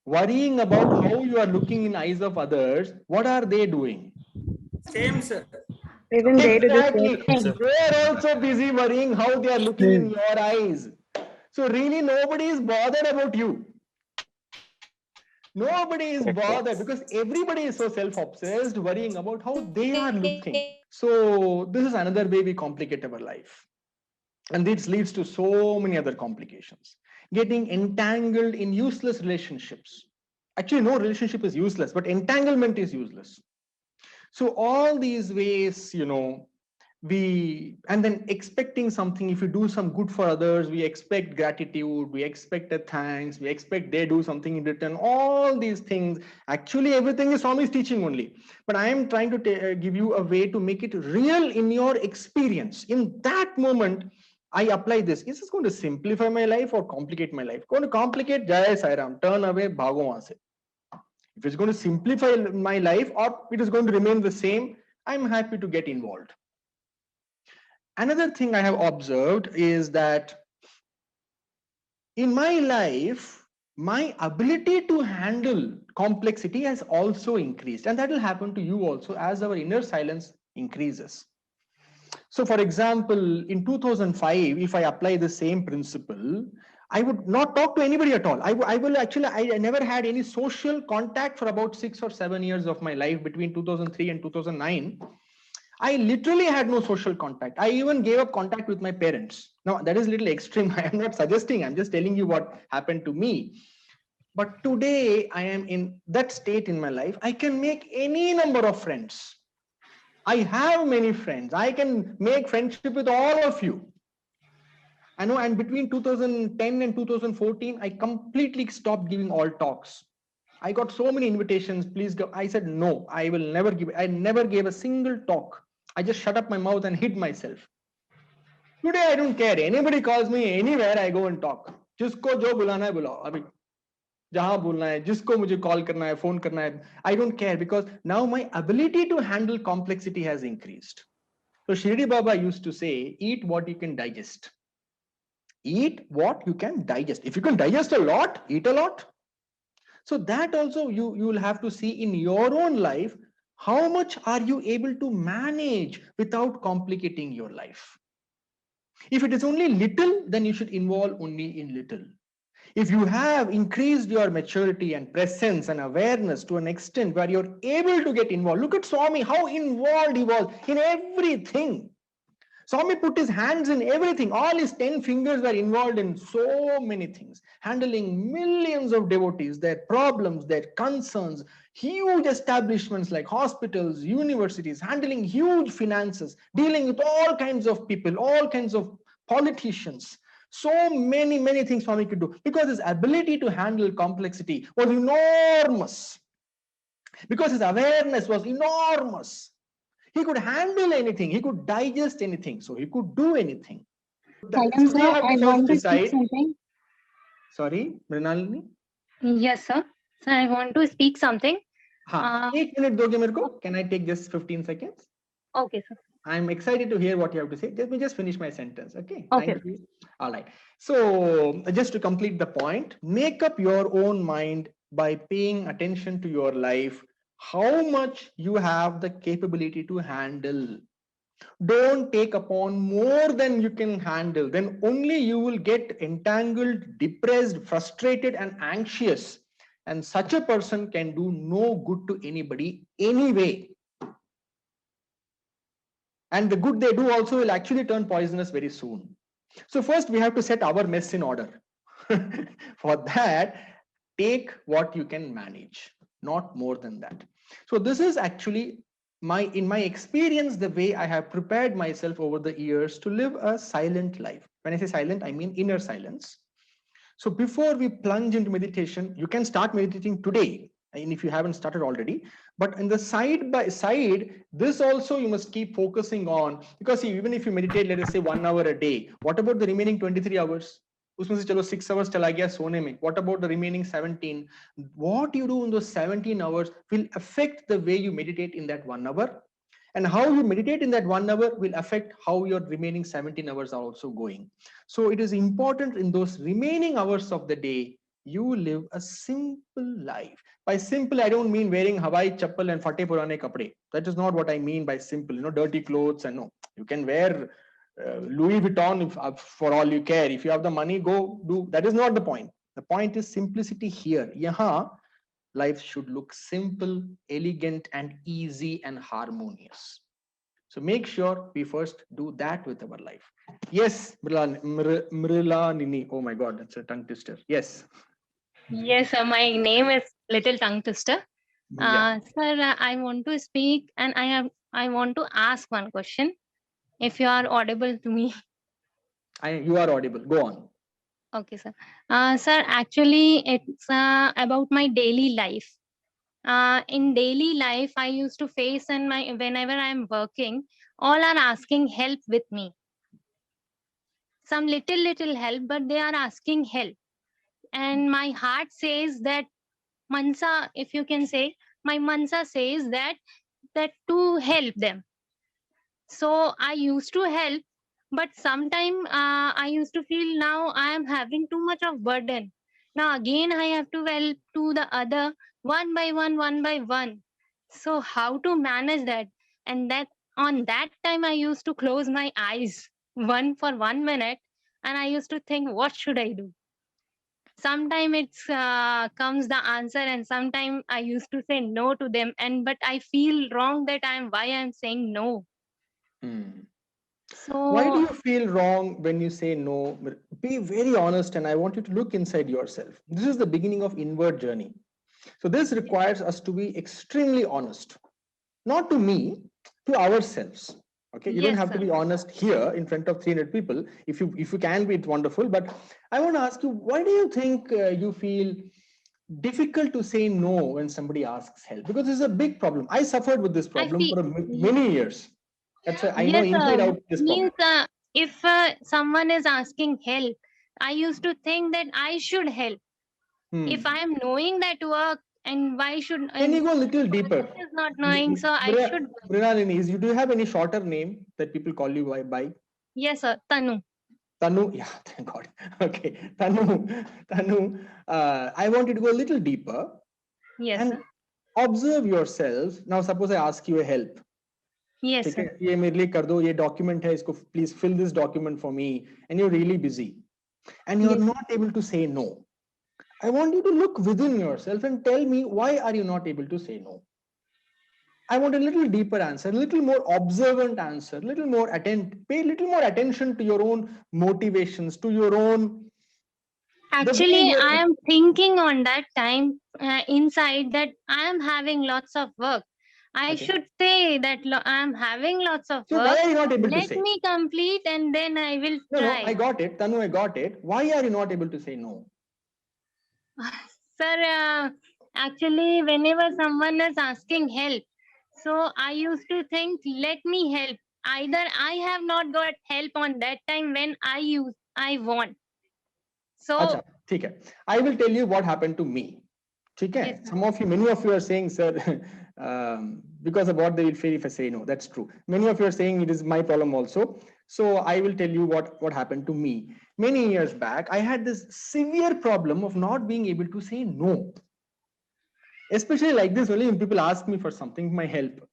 worrying about how you are looking in eyes of others, what are they doing? Same, sir. Even they do the same Exactly. thing. They are also busy worrying how they are looking in your eyes. So really nobody is bothered about you. Nobody is bothered because everybody is so self-obsessed, worrying about how they are looking. So this is another way we complicate our life. And this leads to so many other complications. Getting entangled in useless relationships. Actually, no relationship is useless, but entanglement is useless. So all these ways, you know, and then expecting something. If you do some good for others, we expect gratitude, we expect a thanks, we expect they do something in return. All these things, actually everything is Swami's teaching only, but I am trying to give you a way to make it real in your experience. In that moment I apply this. Is this going to simplify my life or complicate my life? Going to complicate, Jai Sai Ram, turn away, bhago wahan se. If it's going to simplify my life or it is going to remain the same, I'm happy to get involved. Another thing I have observed is that in my life, my ability to handle complexity has also increased, and that will happen to you also as our inner silence increases. So for example, in 2005, if I apply the same principle, I would not talk to anybody at all. I never had any social contact for about 6 or 7 years of my life between 2003 and 2009. I literally had no social contact. I even gave up contact with my parents. Now, that is a little extreme. I am not suggesting, I'm just telling you what happened to me. But today, I am in that state in my life. I can make any number of friends. I have many friends. I can make friendship with all of you. I know, and between 2010 and 2014, I completely stopped giving all talks. I got so many invitations, please go. I said, no, I will never give. I never gave a single talk. I just shut up my mouth and hid myself. Today, I don't care. Anybody calls me anywhere, I go and talk. Jisko jo bulana hai bulao. Abhi jahan bolna hai, jisko mujhe call karna hai, phone karna hai. I don't care because now my ability to handle complexity has increased. So Shirdi Baba used to say, eat what you can digest. Eat what you can digest. If you can digest a lot, eat a lot. So that also you will have to see in your own life, how much are you able to manage without complicating your life? If it is only little, then you should involve only in little. If you have increased your maturity and presence and awareness to an extent where you're able to get involved, look at Swami, how involved he was in everything. Swami put his hands in everything. All his 10 fingers were involved in so many things, handling millions of devotees, their problems, their concerns, huge establishments like hospitals, universities, handling huge finances, dealing with all kinds of people, all kinds of politicians. So many things Swami could do because his ability to handle complexity was enormous. Because his awareness was enormous. He could handle anything. He could digest anything. So he could do anything. Sayan sir, I want to speak something. Sorry, Mrinalini? Yes, sir. So I want to speak something. हाँ, 1 minute दोगे मेरे को? Can I take just 15 seconds? Okay, sir. I'm excited to hear what you have to say. Let me just finish my sentence, okay? Okay. Thank you. All right. So just to complete the point, make up your own mind by paying attention to your life, how much you have the capability to handle. Don't take upon more than you can handle. Then only you will get entangled, depressed, frustrated, and anxious. And such a person can do no good to anybody anyway. And the good they do also will actually turn poisonous very soon. So first we have to set our mess in order. For that, take what you can manage, not more than that. So this is actually in my experience, the way I have prepared myself over the years to live a silent life. When I say silent, I mean inner silence. So before we plunge into meditation, you can start meditating today, and if you haven't started already. But in the side by side, this also you must keep focusing on, because see, even if you meditate, let us say 1 hour a day, what about the remaining 23 hours? उसमें से चलो 6 hours चला गया सोने में. What about the remaining 17? What you do in those 17 hours will affect the way you meditate in that 1 hour. And how you meditate in that 1 hour will affect how your remaining 17 hours are also going. So it is important in those remaining hours of the day, you live a simple life. By simple, I don't mean wearing Hawaii chappal and fate purane kapde. That is not what I mean by simple, dirty clothes. And no, you can wear Louis Vuitton for all you care. If you have the money, go do. That is not the point. The point is simplicity here. Yahan, life should look simple, elegant, and easy and harmonious. So make sure we first do that with our life. Yes, Mrilanini. Oh my God, that's a tongue twister. Yes. Yes, my name is Little Tongue Twister. Yeah. Sir, I want to speak and I want to ask one question. If you are audible to me. You are audible. Go on. Okay, sir. Sir, actually, it's about my daily life. In daily life, I used to face whenever I'm working, all are asking help with me. Some little help, but they are asking help. And my heart says that Mansa, if you can say, my Mansa says that to help them. So I used to help, but sometime I used to feel now I am having too much of burden. Now again I have to help to the other one by one. So how to manage that? And that on that time I used to close my eyes for 1 minute, and I used to think, what should I do? Sometimes it's comes the answer, and sometimes I used to say no to them, but I feel wrong that why I'm saying no. So why do you feel wrong when you say no? Be very honest, and I want you to look inside yourself. This is the beginning of inward journey. So this requires us to be extremely honest, not to me, to ourselves. Okay, you don't have to be honest here in front of 300 people. If you can be, it's wonderful. But I want to ask you, why do you think you feel difficult to say no when somebody asks help? Because this is a big problem. I suffered with this problem for many years. That's why I know inside out this means problem. if someone is asking help, I used to think that I should help. If I am knowing that work, and why should Can you go a little deeper? Is not knowing, so I should. Mrinalini, do you have any shorter name that people call you by? Yes, sir. Tanu. Tanu, yeah, thank God. Okay, Tanu. I want you to go a little deeper. Yes. And sir. Observe yourself. Now, suppose I ask you a help. Yes. Sir. ये मेरे लिए कर दो, ये document है, इसको please fill this document for me. And you're really busy, and you're not able to say no. I want you to look within yourself and tell me, why are you not able to say no? I want a little deeper answer, a little more observant answer, pay a little more attention to your own motivations, to your own. Actually, I am thinking on that time inside that I am having lots of work. I should say that I am having lots of work. Why are you not able to say? Let me complete and then I will try. No, I got it. Tanu, I got it. Why are you not able to say no? Sir, actually, whenever someone is asking help, so I used to think, let me help. Either I have not got help on that time when I want. So, Achha, okay. I will tell you what happened to me. Okay? Yes, many of you are saying, sir, because of what they will feel if I say no. That's true. Many of you are saying it is my problem also. So I will tell you what happened to me. Many years back, I had this severe problem of not being able to say no. Especially like this, only when people ask me for something, my help.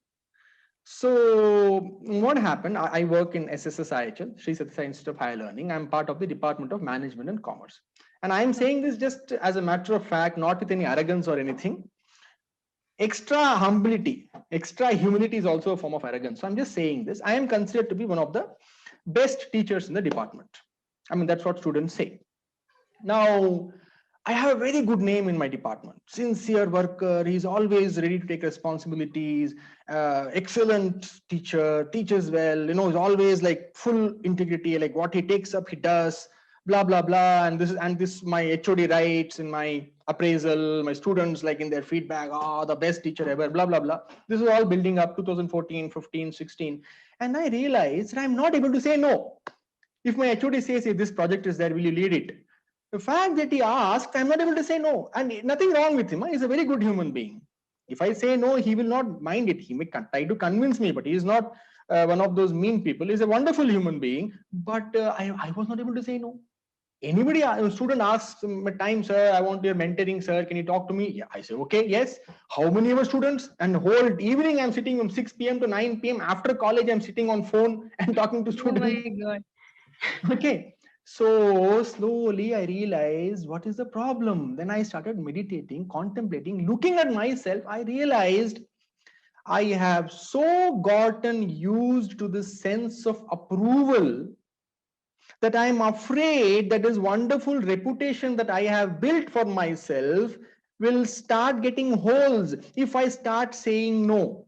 So what happened? I work in SSSIHL, Sri Sathya Sai Institute of Higher Learning. I'm part of the Department of Management and Commerce. And I'm saying this just as a matter of fact, not with any arrogance or anything. Extra humility is also a form of arrogance. So I'm just saying this. I am considered to be one of the best teachers in the department. I mean, that's what students say. Now, I have a very good name in my department. Sincere worker. He's always ready to take responsibilities. Excellent teacher, teaches well. You know, he's always like full integrity. Like what he takes up, he does. Blah blah blah. And this my HOD writes in my appraisal. My students like in their feedback. Oh, the best teacher ever. Blah blah blah. This is all building up 2014, 15, 16, and I realized I'm not able to say no. If my HOD says, if this project is there, will you lead it? The fact that he asked, I'm not able to say no. And nothing wrong with him. He's a very good human being. If I say no, he will not mind it. He may try to convince me, but he is not one of those mean people. He's a wonderful human being. But I was not able to say no. Anybody, a student asks my time, sir, I want your mentoring, sir. Can you talk to me? Yeah, I say, okay, yes. How many of our students? And the whole evening, I'm sitting from 6 p.m. to 9 p.m. After college, I'm sitting on phone and talking to students. Oh my God. Okay. So slowly I realized what is the problem. Then I started meditating, contemplating, looking at myself. I realized I have so gotten used to this sense of approval that I'm afraid that this wonderful reputation that I have built for myself will start getting holes if I start saying no.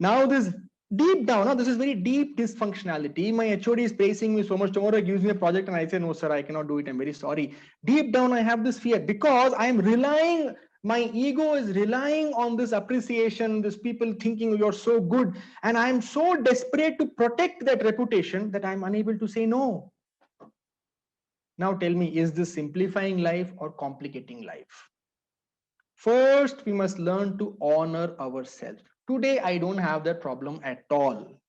Now this deep down, this is very deep dysfunctionality. My HOD is praising me so much. Tomorrow he gives me a project and I say, no, sir, I cannot do it. I'm very sorry. Deep down, I have this fear because I'm relying, my ego is relying on this appreciation, this people thinking you're so good. And I'm so desperate to protect that reputation that I'm unable to say no. Now tell me, is this simplifying life or complicating life? First, we must learn to honor ourselves. Today, I don't have that problem at all.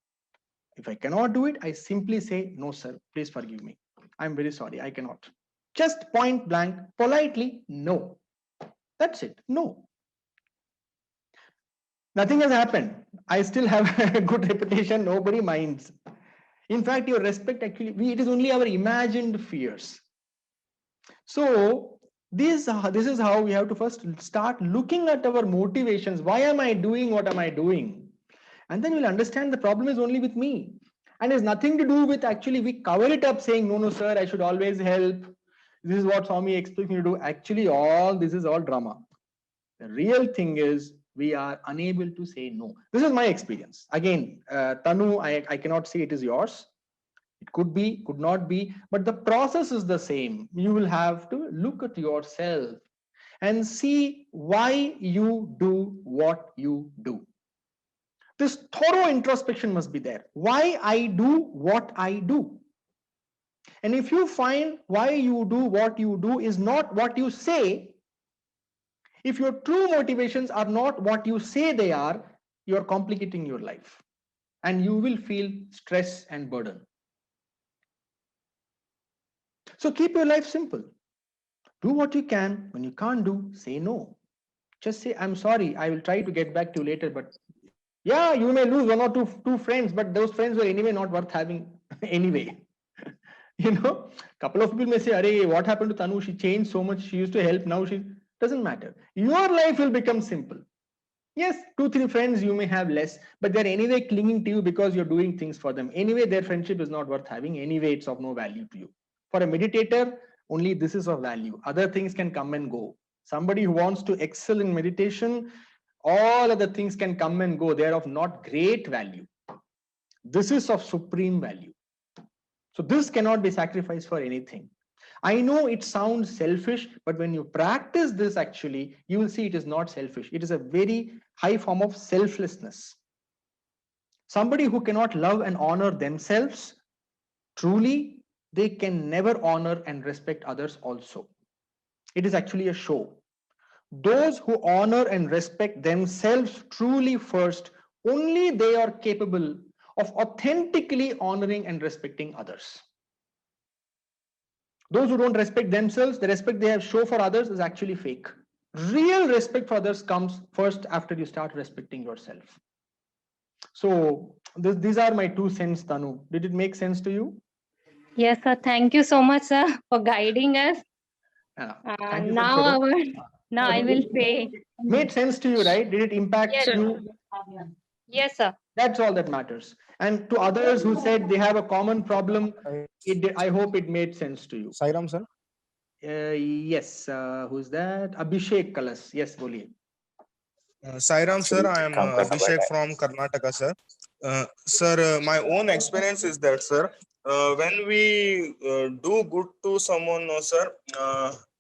If I cannot do it, I simply say, no, sir, please forgive me. I'm very sorry, I cannot. Just point blank, politely, no. That's it, no. Nothing has happened. I still have a good reputation, nobody minds. In fact, your respect actually, it is only our imagined fears. So, this is how we have to first start looking at our motivations. Why am I doing what am I doing? And then you'll understand the problem is only with me. And it's nothing to do with actually we cover it up saying, no, no, sir, I should always help. This is what Swami expects me to do. Actually, this is all drama. The real thing is we are unable to say no. This is my experience. Again, Tanu, I cannot say it is yours. It could be, could not be, but the process is the same. You will have to look at yourself and see why you do what you do. This thorough introspection must be there. Why I do what I do. And if you find why you do what you do is not what you say, if your true motivations are not what you say they are, you are complicating your life and you will feel stress and burden. So keep your life simple. Do what you can. When you can't do, say no. Just say, I'm sorry, I will try to get back to you later. But yeah, you may lose one or two friends, but those friends were anyway not worth having anyway. You know, a couple of people may say, Arey, what happened to Tanu? She changed so much. She used to help. Now she doesn't matter. Your life will become simple. Yes, 2-3 friends you may have less, but they're anyway clinging to you because you're doing things for them. Anyway, their friendship is not worth having. Anyway, it's of no value to you. For a meditator, only this is of value. Other things can come and go. Somebody who wants to excel in meditation, all other things can come and go. They are of not great value. This is of supreme value. So this cannot be sacrificed for anything. I know it sounds selfish, but when you practice this actually, you will see it is not selfish. It is a very high form of selflessness. Somebody who cannot love and honor themselves, truly, they can never honor and respect others also. It is actually a show. Those who honor and respect themselves truly first, only they are capable of authentically honoring and respecting others. Those who don't respect themselves, the respect they have show for others is actually fake. Real respect for others comes first after you start respecting yourself. So these are my 2 cents, Tanu. Did it make sense to you? Yes, sir. Thank you so much, sir, for guiding us. Now I will say. Made sense to you, right? Did it impact you? Yes, sir. That's all that matters. And to others who said they have a common problem, I hope it made sense to you. Sairam, sir. Yes. Who's that? Abhishek Kalas. Yes, boliye. Sairam sir, I am Abhishek from Karnataka, sir. Sir, my own experience is that, sir, when we do good to someone, no, sir,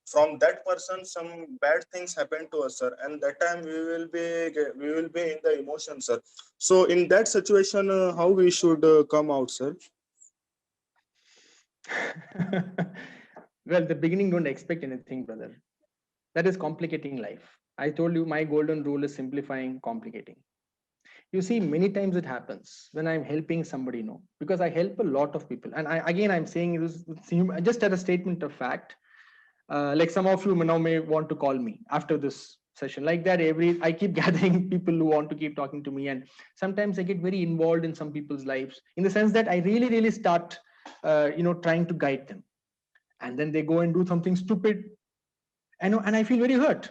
from that person, some bad things happen to us, sir, and that time we will be in the emotion, sir. So in that situation, how we should come out, sir? Well, the beginning, don't expect anything, brother. That is complicating life. I told you my golden rule is simplifying, complicating. You see, many times it happens when I'm helping somebody, no, because I help a lot of people. And I'm saying this just as a statement of fact. Like some of you now may want to call me after this session. Like that, I keep gathering people who want to keep talking to me, and sometimes I get very involved in some people's lives in the sense that I really start, trying to guide them, and then they go and do something stupid. And I feel very hurt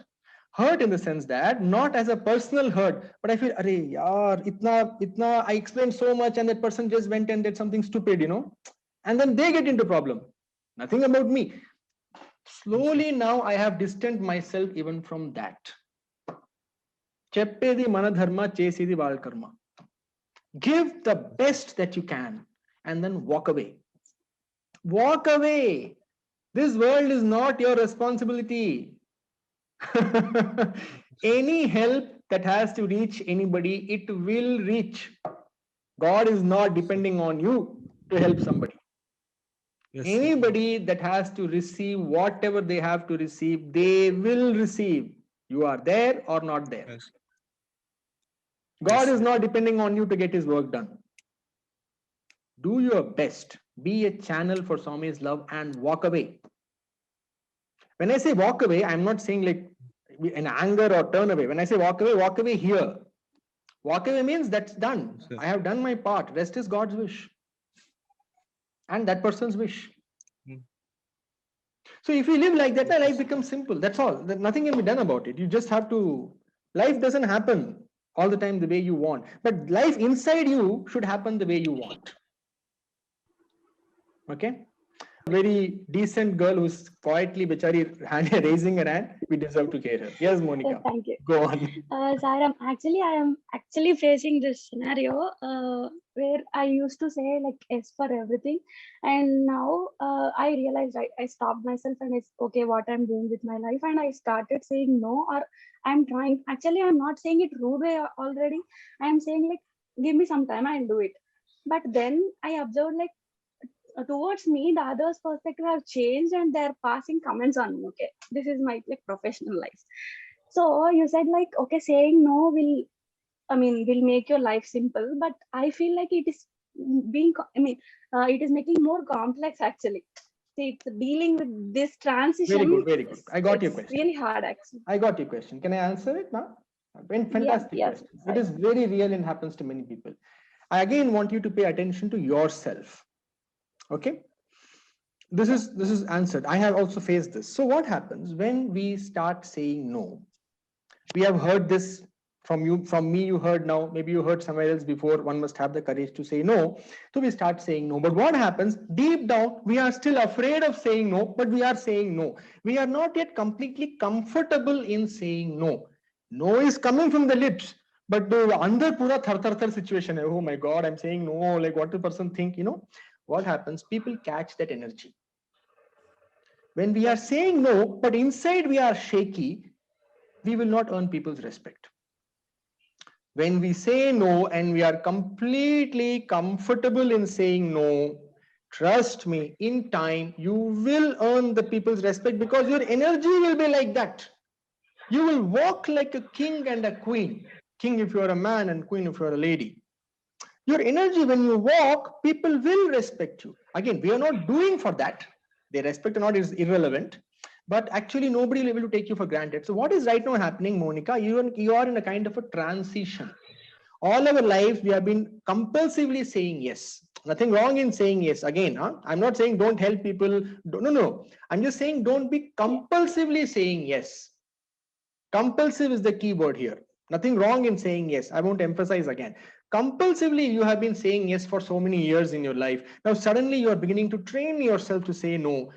in the sense that not as a personal hurt, but I feel, arey yaar, itna, I explained so much and that person just went and did something stupid, and then they get into problem. Nothing about me. Slowly now I have distanced myself even from that. Cheppedi manadharma chesidi valkarma. Give the best that you can and then walk away. Walk away. This world is not your responsibility. Any help that has to reach anybody, it will reach. God is not depending on you to help somebody. Yes, anybody that has to receive whatever they have to receive, they will receive. You are there or not there. Yes. God is not depending on you to get his work done. Do your best. Be a channel for Swami's love and walk away. When I say walk away, I'm not saying like in anger or turn away. When I say walk away here. Walk away means that's done. Yes. I have done my part. Rest is God's wish. And that person's wish. So if you live like that, life becomes simple. That's all. Nothing can be done about it. You just have to. Life doesn't happen all the time the way you want. But life inside you should happen the way you want. Okay? Very decent girl who's quietly raising her hand. We deserve to hear her. Yes, Monica. Yes, thank you. Go on. Sairam, I am actually facing this scenario where I used to say like yes for everything, and now I realized I stopped myself and it's okay what I'm doing with my life, and I started saying no, or I'm trying. Actually, I'm not saying it rude way already. I'm saying like give me some time, I'll do it. But then I observed like towards me, the others' perspective have changed and they're passing comments on me. Okay, this is my like professional life. So you said like, okay, saying no will make your life simple, but I feel like it is it is making more complex actually. See, it's dealing with this transition. Very good. I got your question. Really hard actually. I got your question. Can I answer it now? Fantastic question. It is very real and happens to many people. I again want you to pay attention to yourself. Okay, this is answered. I have also faced this. So what happens when we start saying no? We have heard this from you, from me, you heard now, maybe you heard somewhere else before. One must have the courage to say no. So we start saying no. But what happens deep down, we are still afraid of saying no, but we are saying no. We are not yet completely comfortable in saying no. No is coming from the lips, but the under pura thar situation. Oh my God, I'm saying no. Like what the person think, What happens? People catch that energy. When we are saying no, but inside we are shaky, we will not earn people's respect. When we say no and we are completely comfortable in saying no, trust me, in time, you will earn the people's respect because your energy will be like that. You will walk like a king and a queen. King if you are a man and queen if you are a lady. Your energy, when you walk, people will respect you. Again, we are not doing for that. They respect or not is irrelevant. But actually, nobody will be able to take you for granted. So what is right now happening, Monica? You are in a kind of a transition. All our life, we have been compulsively saying yes. Nothing wrong in saying yes. Again, I'm not saying don't help people. No. I'm just saying don't be compulsively saying yes. Compulsive is the key word here. Nothing wrong in saying yes. I won't emphasize again. Compulsively, you have been saying yes for so many years in your life. Now, suddenly you are beginning to train yourself to say no.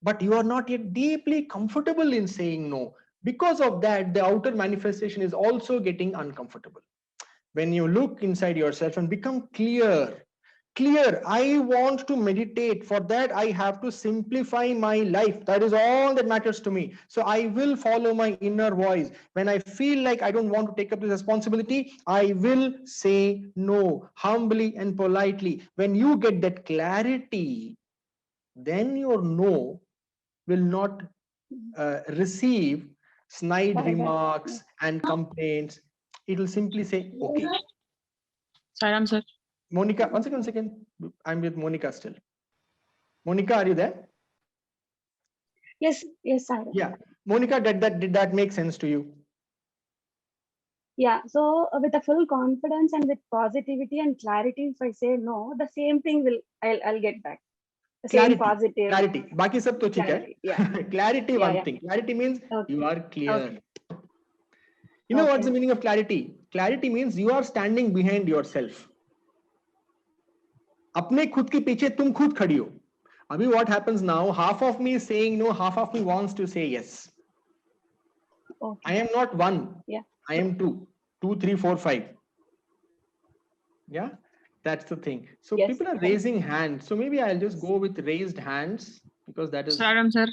but you are not yet deeply comfortable in saying no. Because of that, the outer manifestation is also getting uncomfortable. When you look inside yourself and become clear, I want to meditate. For that, I have to simplify my life. That is all that matters to me. So I will follow my inner voice. When I feel like I don't want to take up this responsibility, I will say no, humbly and politely. When you get that clarity, then your no will not receive snide remarks and complaints. It will simply say, okay. Sairam sir. Monica, one second. I'm with Monica still. Monica, are you there? Yes, Sairam. Yeah. Monica, did that make sense to you? Yeah, so with a full confidence and with positivity and clarity, if I say no, the same thing I'll get back. The same positive. Clarity. Baki sab to theek hai. Yeah. Clarity, one thing. Clarity means you are clear. You know what's the meaning of clarity? Clarity means you are standing behind yourself. अपने खुद के पीछे तुम खुद खड़ी हो. Abhi, what happens now? Half of me is saying no, half of me wants to say yes. I am not one. Yeah. I am two, 3, 4, 5. Yeah, that's the thing. So people are raising hands. So maybe I'll just go with raised hands because that is Sairam sir.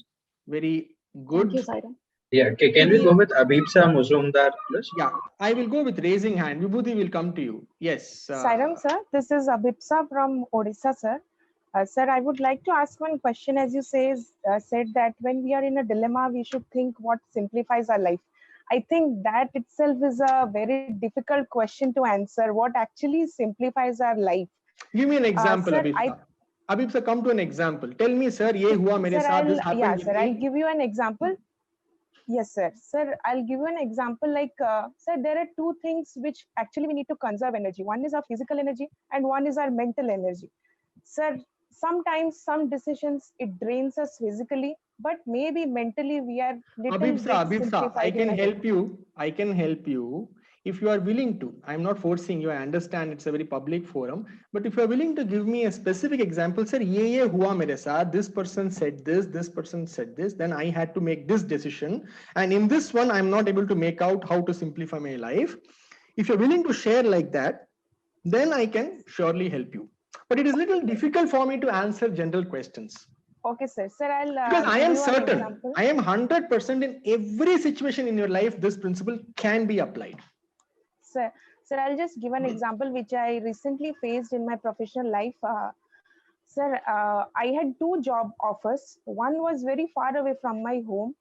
very good. Thank you, Sairam. Yeah, can we go with Abhipsa Muzumdar first? Yeah, I will go with raising hand. Vibhuti will come to you. Yes. Sairam sir, this is Abhipsa from Odisha, sir. Sir, I would like to ask one question. As you said that when we are in a dilemma, we should think what simplifies our life. I think that itself is a very difficult question to answer. What actually simplifies our life? Give me an example, sir, Abhipsa. Abhipsa, come to an example. Tell me, sir, ye hua mere saath, this happened. Yeah, sir, I'll give you an example. Yes, sir. Sir, I'll give you an example. Like, sir, there are two things which actually we need to conserve energy. One is our physical energy and one is our mental energy. Sir, sometimes some decisions, it drains us physically, but maybe mentally we are Abhipsa, I can help you. I can help you if you are willing to. I'm not forcing you. I understand it's a very public forum, but if you are willing to give me a specific example, sir, ye hua mere saath, this person said this person said this, then I had to make this decision. And in this one, I'm not able to make out how to simplify my life. If you're willing to share like that, then I can surely help you. But it is a little difficult for me to answer general questions. Okay, sir. Sir, I'll because I am certain, I am 100% in every situation in your life, this principle can be applied. Sir, I'll just give an example which I recently faced in my professional life. Sir, I had 2 job offers. One was very far away from my home,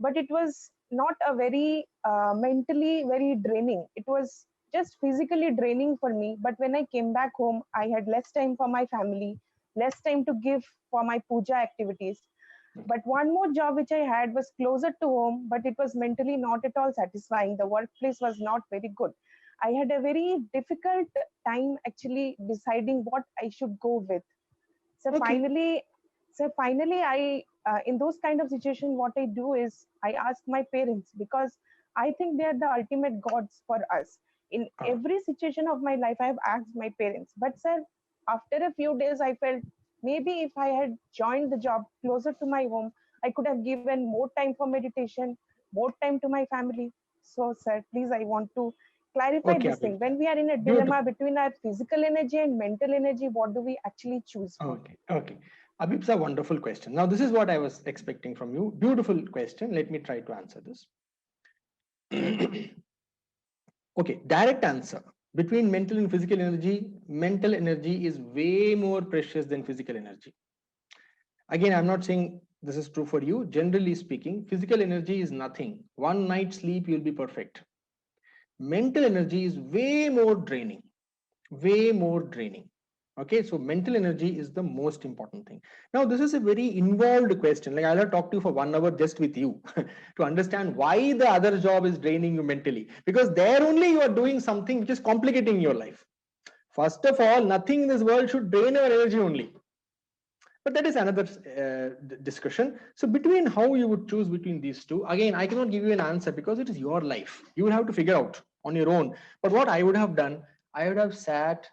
but it was not a very mentally very draining. It was just physically draining for me. But when I came back home, I had less time for my family, less time to give for my puja activities. But one more job which I had was closer to home, but it was mentally not at all satisfying. The workplace was not very good. I had a very difficult time actually deciding what I should go with. So finally, I in those kind of situations, what I do is I ask my parents, because I think they are the ultimate gods for us. In every situation of my life, I have asked my parents. But sir, after a few days, I felt maybe if I had joined the job closer to my home, I could have given more time for meditation, more time to my family. So sir, please, I want to clarify this thing. When we are in a dilemma between our physical energy and mental energy, what do we actually choose? Okay. Abhipsa, wonderful question. Now, this is what I was expecting from you. Beautiful question. Let me try to answer this. Okay, direct answer. Between mental and physical energy is way more precious than physical energy. Again, I'm not saying this is true for you. Generally speaking, physical energy is nothing. One night's sleep, you'll be perfect. Mental energy is way more draining. Okay, so mental energy is the most important thing. Now, this is a very involved question. Like, I'll have talked to you for 1 hour just with you to understand why the other job is draining you mentally. Because there only you are doing something which is complicating your life. First of all, nothing in this world should drain your energy only. But that is another discussion. So between how you would choose between these two, again, I cannot give you an answer because it is your life. You will have to figure out on your own. But what I would have done, I would have sat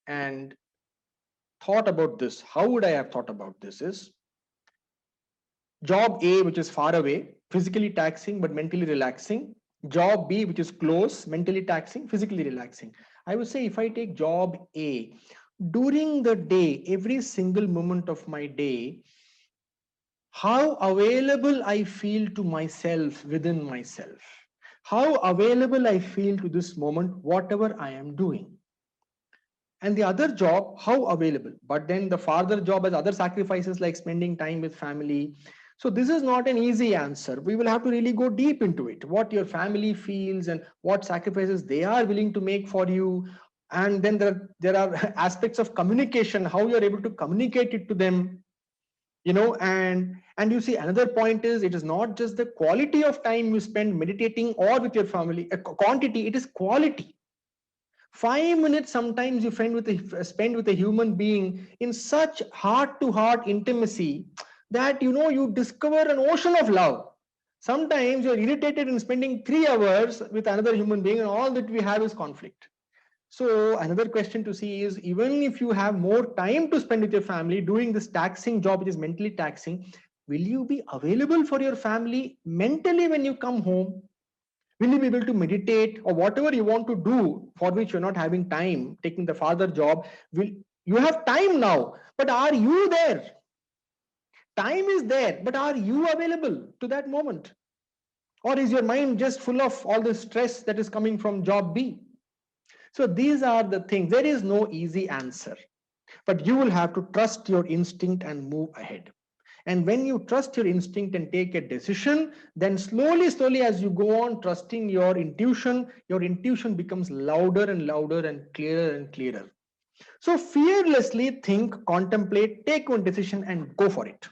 and thought about this. How would I have thought about this is, Job A, which is far away, physically taxing but mentally relaxing. Job B, which is close, mentally taxing, physically relaxing. I would say if I take job A, during the day, every single moment of my day, how available I feel to myself within myself, how available I feel to this moment, whatever I am doing. And the other job, how available. But then the farther job has other sacrifices like spending time with family. So this is not an easy answer. We will have to really go deep into it, what your family feels and what sacrifices they are willing to make for you. And then there are aspects of communication, how you're able to communicate it to them. And you see, another point is, it is not just the quality of time you spend meditating or with your family, quantity, it is quality. 5 minutes sometimes you spend with a human being in such heart-to-heart intimacy that you discover an ocean of love. Sometimes you're irritated in spending 3 hours with another human being and all that we have is conflict. So another question to see is, even if you have more time to spend with your family doing this taxing job, which is mentally taxing, will you be available for your family mentally when you come home? Will you be able to meditate or whatever you want to do for which you're not having time, taking the father job? You have time now, but are you there? Time is there, but are you available to that moment? Or is your mind just full of all the stress that is coming from job B? So these are the things. There is no easy answer, but you will have to trust your instinct and move ahead. And when you trust your instinct and take a decision, then slowly as you go on trusting your intuition becomes louder and louder and clearer. So fearlessly think, contemplate, take one decision and go for it.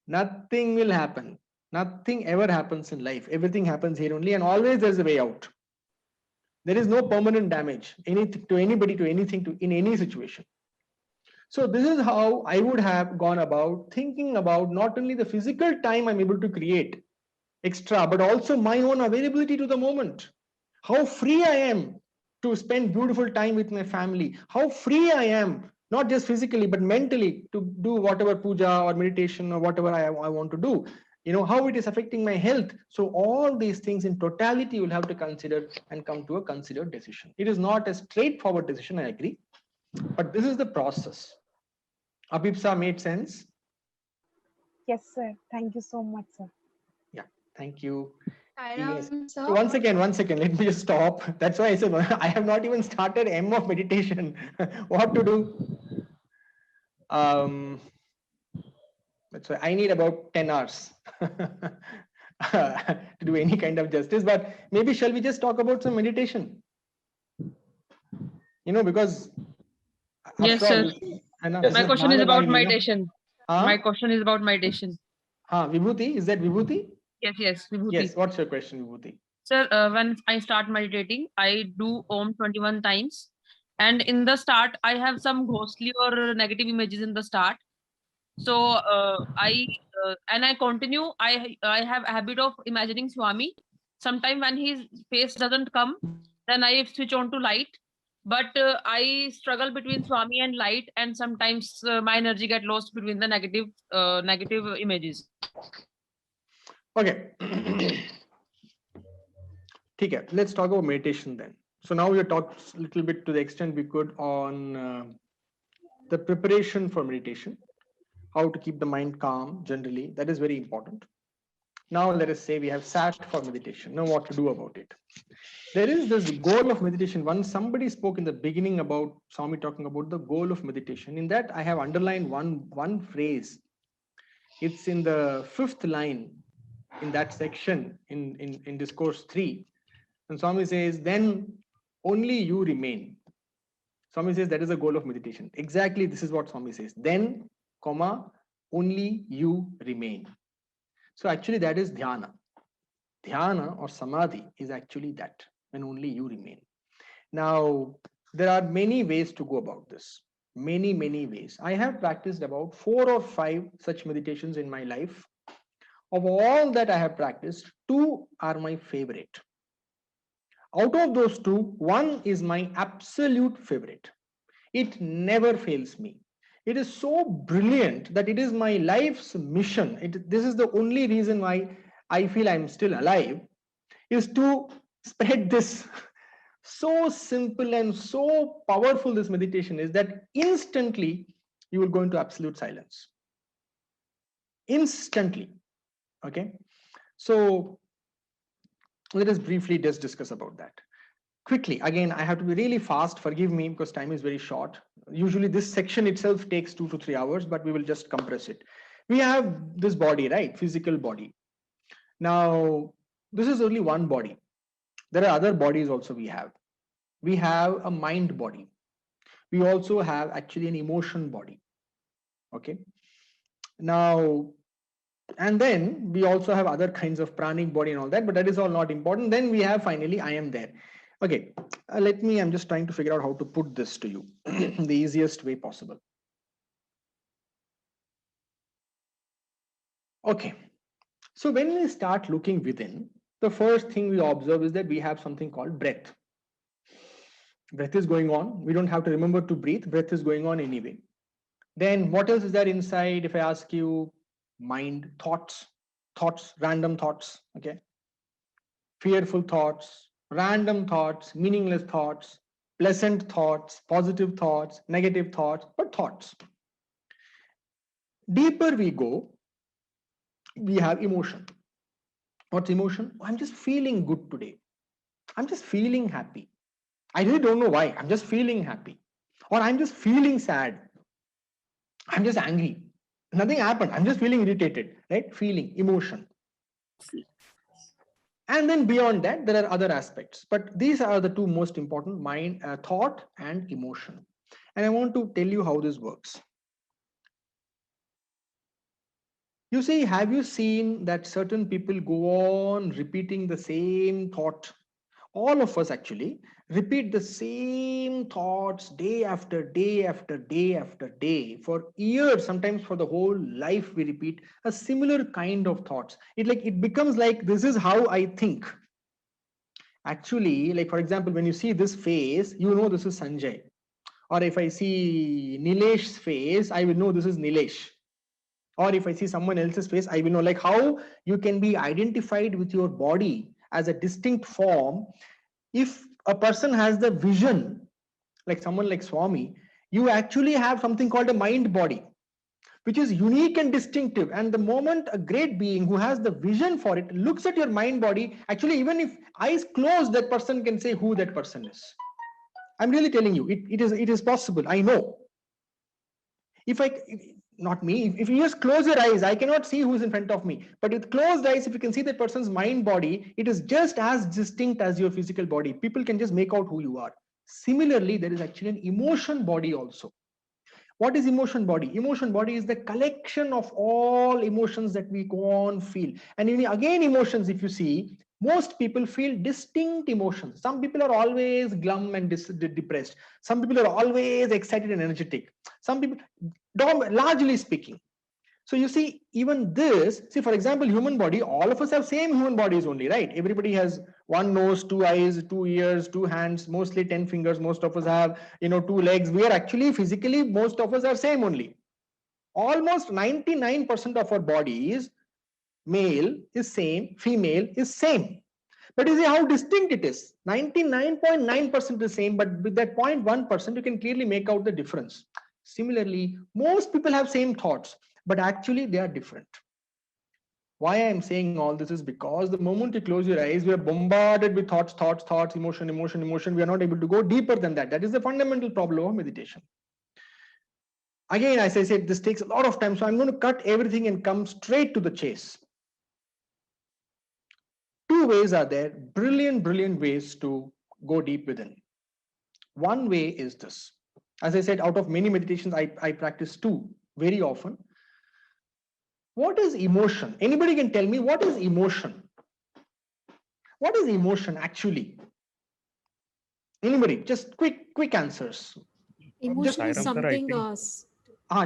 Nothing will happen. Nothing ever happens in life. Everything happens here only, and always there's a way out. There is no permanent damage to anybody, to anything, in any situation. So this is how I would have gone about thinking about not only the physical time I'm able to create extra, but also my own availability to the moment. How free I am to spend beautiful time with my family. How free I am, not just physically, but mentally, to do whatever puja or meditation or whatever I want to do. How it is affecting my health. So all these things in totality you'll have to consider and come to a considered decision. It is not a straightforward decision, I agree, but this is the process. Abhipsa, made sense? Yes, sir. Thank you so much, sir. Yeah, thank you. Yes. So one second, let me just stop. That's why I said I have not even started M of meditation. What to do? That's why I need about 10 hours to do any kind of justice. But maybe shall we just talk about some meditation? Because Yes, sir. My question is about meditation. My question is about meditation. Vibhuti, is that Vibhuti? Yes, Vibhuti. Yes, what's your question, Vibhuti? Sir, when I start meditating, I do Om 21 times. And in the start, I have some ghostly or negative images in the start. So I continue. I have a habit of imagining Swami. Sometimes when his face doesn't come, then I switch on to light. But I struggle between Swami and light, and sometimes my energy get lost between the negative images. Okay. Okay, let's talk about meditation then. So now we talked a little bit to the extent we could on the preparation for meditation, how to keep the mind calm generally. That is very important. Now let us say we have sat for meditation. Now what to do about it? There is this goal of meditation. Once somebody spoke in the beginning about Swami talking about the goal of meditation. In that I have underlined one phrase. It's in the 5th line in that section in discourse 3. And Swami says, then only you remain. Swami says that is the goal of meditation. Exactly this is what Swami says. Then, only you remain. So actually that is dhyana. Dhyana or samadhi is actually that, when only you remain. Now, there are many ways to go about this. Many ways. I have practiced about 4 or 5 such meditations in my life. Of all that I have practiced, 2 are my favorite. Out of those 2, one is my absolute favorite. It never fails me. It is so brilliant that it is my life's mission. This is the only reason why I feel I'm still alive, is to spread this. So simple and so powerful this meditation is that instantly you will go into absolute silence. Instantly. Okay. So let us briefly just discuss about that. Quickly, again, I have to be really fast. Forgive me because time is very short. Usually this section itself takes 2 to 3 hours, but we will just compress it. We have this body, right? Physical body. Now, this is only one body. There are other bodies also we have. We have a mind body. We also have actually an emotion body. Okay. Now, and then we also have other kinds of pranic body and all that, but that is all not important. Then we have finally, I am there. Okay, I'm just trying to figure out how to put this to you the easiest way possible. Okay, so when we start looking within, the first thing we observe is that we have something called breath. Breath is going on. We don't have to remember to breathe. Breath is going on anyway. Then what else is there inside? If I ask you, mind, thoughts, random thoughts, okay? Fearful thoughts, random thoughts, meaningless thoughts, pleasant thoughts, positive thoughts, negative thoughts, but thoughts. Deeper we go, we have emotion. What's emotion? I'm just feeling good today. I'm just feeling happy. I really don't know why. I'm just feeling happy. Or I'm just feeling sad. I'm just angry. Nothing happened. I'm just feeling irritated, right? Feeling, emotion. And then beyond that, there are other aspects. But these are the two most important, mind, thought and emotion. And I want to tell you how this works. You see, have you seen that certain people go on repeating the same thought? All of us actually repeat the same thoughts day after day after day after day for years, sometimes for the whole life. We repeat a similar kind of thoughts. It becomes like, this is how I think. Actually, like for example, when you see this face, you know this is Sanjay. Or if I see Nilesh's face, I will know this is Nilesh. Or if I see someone else's face, I will know, like how you can be identified with your body as a distinct form. If a person has the vision, like someone like Swami, you actually have something called a mind body, which is unique and distinctive. And the moment a great being who has the vision for it looks at your mind body, actually, even if eyes closed, that person can say who that person is. I'm really telling you, it is possible. I know. Not me, if you just close your eyes, I cannot see who is in front of me. But with closed eyes, if you can see that person's mind body, it is just as distinct as your physical body. People can just make out who you are. Similarly, there is actually an emotion body also. What is emotion body? Emotion body is the collection of all emotions that we go on feel. And again, emotions, if you see, most people feel distinct emotions. Some people are always glum and depressed. Some people are always excited and energetic. Some people, largely speaking. So you see, even this, see, for example, human body, all of us have same human bodies only, right? Everybody has one nose, 2 eyes, 2 ears, 2 hands, mostly 10 fingers. Most of us have, 2 legs. We are actually physically, most of us are same only. Almost 99% of our bodies, male is same, female is same. But you see how distinct it is. 99.9% is same, but with that 0.1%, you can clearly make out the difference. Similarly, most people have same thoughts, but actually they are different. Why I am saying all this is because the moment you close your eyes, we are bombarded with thoughts, emotion. We are not able to go deeper than that. That is the fundamental problem of meditation. Again, as I said, this takes a lot of time, so I'm going to cut everything and come straight to the chase. 2 ways are there, brilliant ways to go deep within. One way is this. As I said, out of many meditations, I practice 2 very often. What is emotion? Anybody can tell me what is emotion? What is emotion actually? Anybody? Just quick answers. Emotion is something.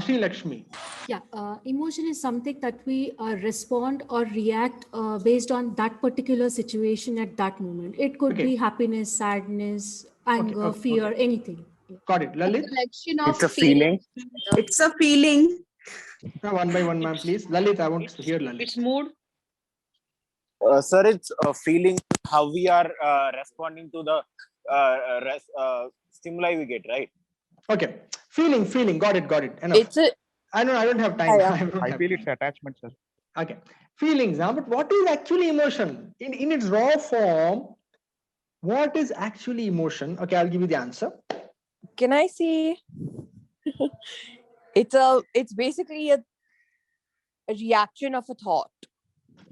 Sri Lakshmi. Yeah, emotion is something that we respond or react based on that particular situation at that moment. It could be happiness, sadness, anger, fear, anything. Got it. Lalit? Collection of It's a feeling. It's a feeling. Now, one by one, ma'am, please. Lalit, I want to hear Lalit. It's mood. Sir, it's a feeling how we are responding to the stimuli we get, right? Okay. Feeling. Got it. Enough. It's a I don't have time. I feel it's attachment, sir. Okay. Feelings. Huh? But what is actually emotion? In its raw form, what is actually emotion? Okay, I'll give you the answer. Can I see? It's basically a reaction of a thought.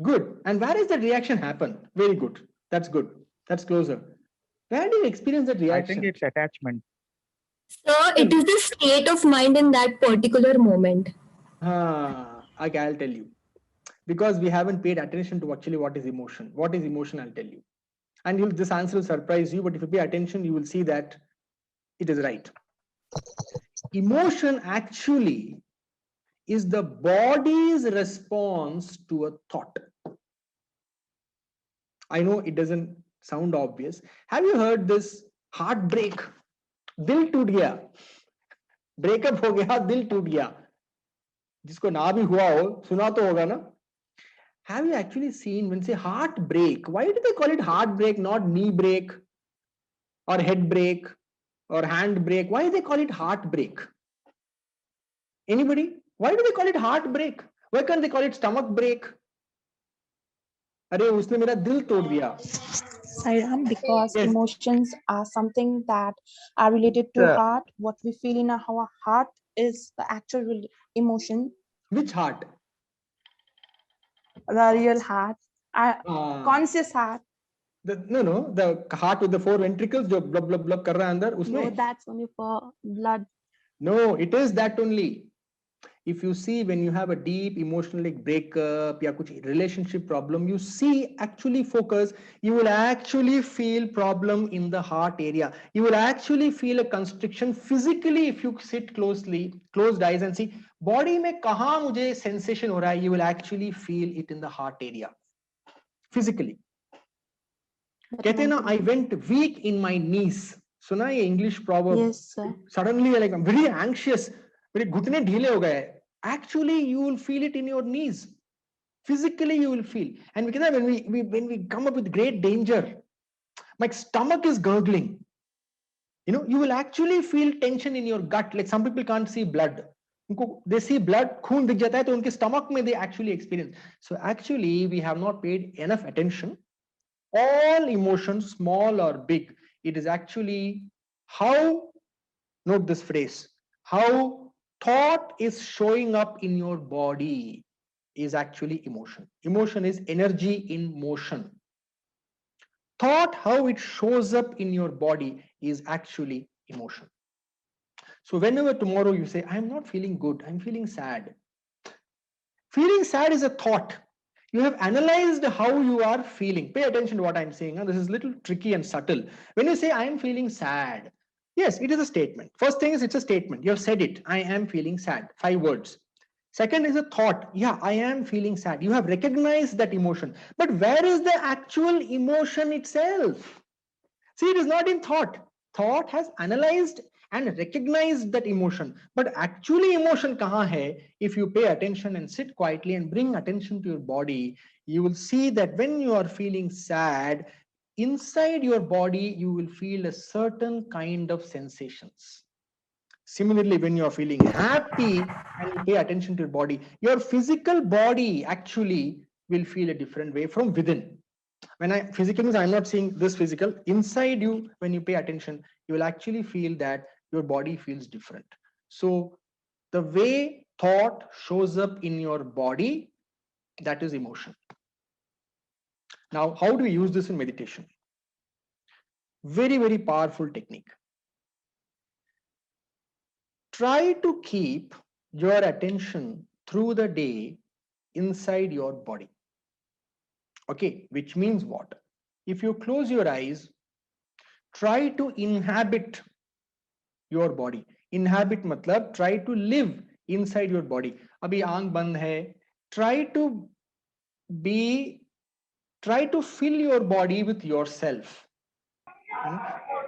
Good. And where does that reaction happen? Very good. That's good. That's closer. Where do you experience that reaction? I think it's attachment. Sir, it is the state of mind in that particular moment. Okay, I'll tell you. Because we haven't paid attention to actually what is emotion. What is emotion, I'll tell you. And this answer will surprise you, but if you pay attention, you will see that it is right. Emotion actually is the body's response to a thought. I know it doesn't sound obvious. Have you heard this heartbreak? Dil toot gaya. Breakup ho gaya, dil toot gaya. Jisko na bhi hua ho, suna to hoga na? Have you actually seen when say heartbreak? Why do they call it heartbreak, not knee break or head break or hand break? Why do they call it heartbreak? Anybody? Why do they call it heartbreak? Why can't they call it stomach break? अरे उसने मेरा दिल तोड़ दिया. Sairam, because emotions are something that are related to heart. What we feel in our heart is the actual emotion. Which heart? The real heart, conscious heart. No, the heart with the 4 ventricles, jo blub blub blub kar raha hai andar, usme. No, that's only for blood. No, it is that only. If you see when you have a deep emotional like breakup, ya kuch relationship problem, you see actually focus, you will actually feel problem in the heart area. You will actually feel a constriction physically if you sit closely, closed eyes and see body mein kahan mujhe sensation ho raha hai, you will actually feel it in the heart area physically. Kehte na, I went weak in my knees. Suna ye English proverb? Yes, sir. Suddenly like I'm very anxious. मेरे घुटने ढीले हो गए. Actually, you will feel it in your knees. Physically, you will feel. And when we come up with great danger, my stomach is gurgling. You know, you will actually feel tension in your gut. Like some people can't see blood. They see blood, खून दिख जाता है, तो उनके stomach में they actually experience. So actually, we have not paid enough attention. All emotions, small or big, it is actually how, note this phrase, how thought is showing up in your body is actually emotion. Emotion is energy in motion. Thought, how it shows up in your body is actually emotion. So whenever tomorrow you say, I'm not feeling good, I'm feeling sad. Feeling sad is a thought. You have analyzed how you are feeling. Pay attention to what I'm saying. This is a little tricky and subtle. When you say, I'm feeling sad, yes, it is a statement. First thing is it's a statement. You have said it. I am feeling sad. 5 words. Second is a thought. Yeah, I am feeling sad. You have recognized that emotion. But where is the actual emotion itself? See, it is not in thought. Thought has analyzed and recognized that emotion. But actually emotion kahan hai? If you pay attention and sit quietly and bring attention to your body, you will see that when you are feeling sad, inside your body, you will feel a certain kind of sensations. Similarly, when you are feeling happy and you pay attention to your body, your physical body actually will feel a different way from within. When I physical means I'm not saying this physical. Inside you, when you pay attention, you will actually feel that your body feels different. So the way thought shows up in your body, that is emotion. Now, how do we use this in meditation? Very, very powerful technique. Try to keep your attention through the day inside your body. Okay, which means what? If you close your eyes, try to inhabit your body. Inhabit matlab try to live inside your body. Abhi aankh band hai. Try to fill your body with yourself.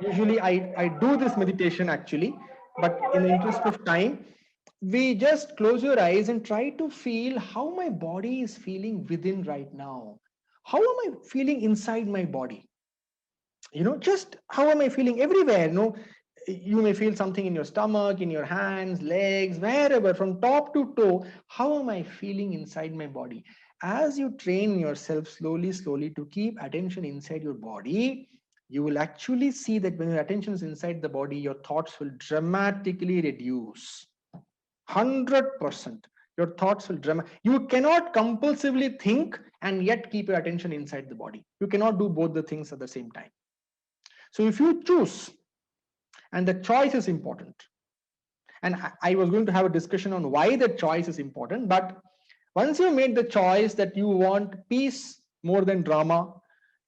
Usually I do this meditation actually, but in the interest of time, we just close your eyes and try to feel how my body is feeling within right now. How am I feeling inside my body? You know, just how am I feeling everywhere? You know, you may feel something in your stomach, in your hands, legs, wherever, from top to toe. How am I feeling inside my body? As you train yourself slowly to keep attention inside your body, you will actually see that when your attention is inside the body, your thoughts will dramatically reduce. 100%. Your thoughts will you cannot compulsively think and yet keep your attention inside the body. You cannot do both the things at the same time. So if you choose, and the choice is important, and I was going to have a discussion on why the choice is important, but once you made the choice that you want peace more than drama,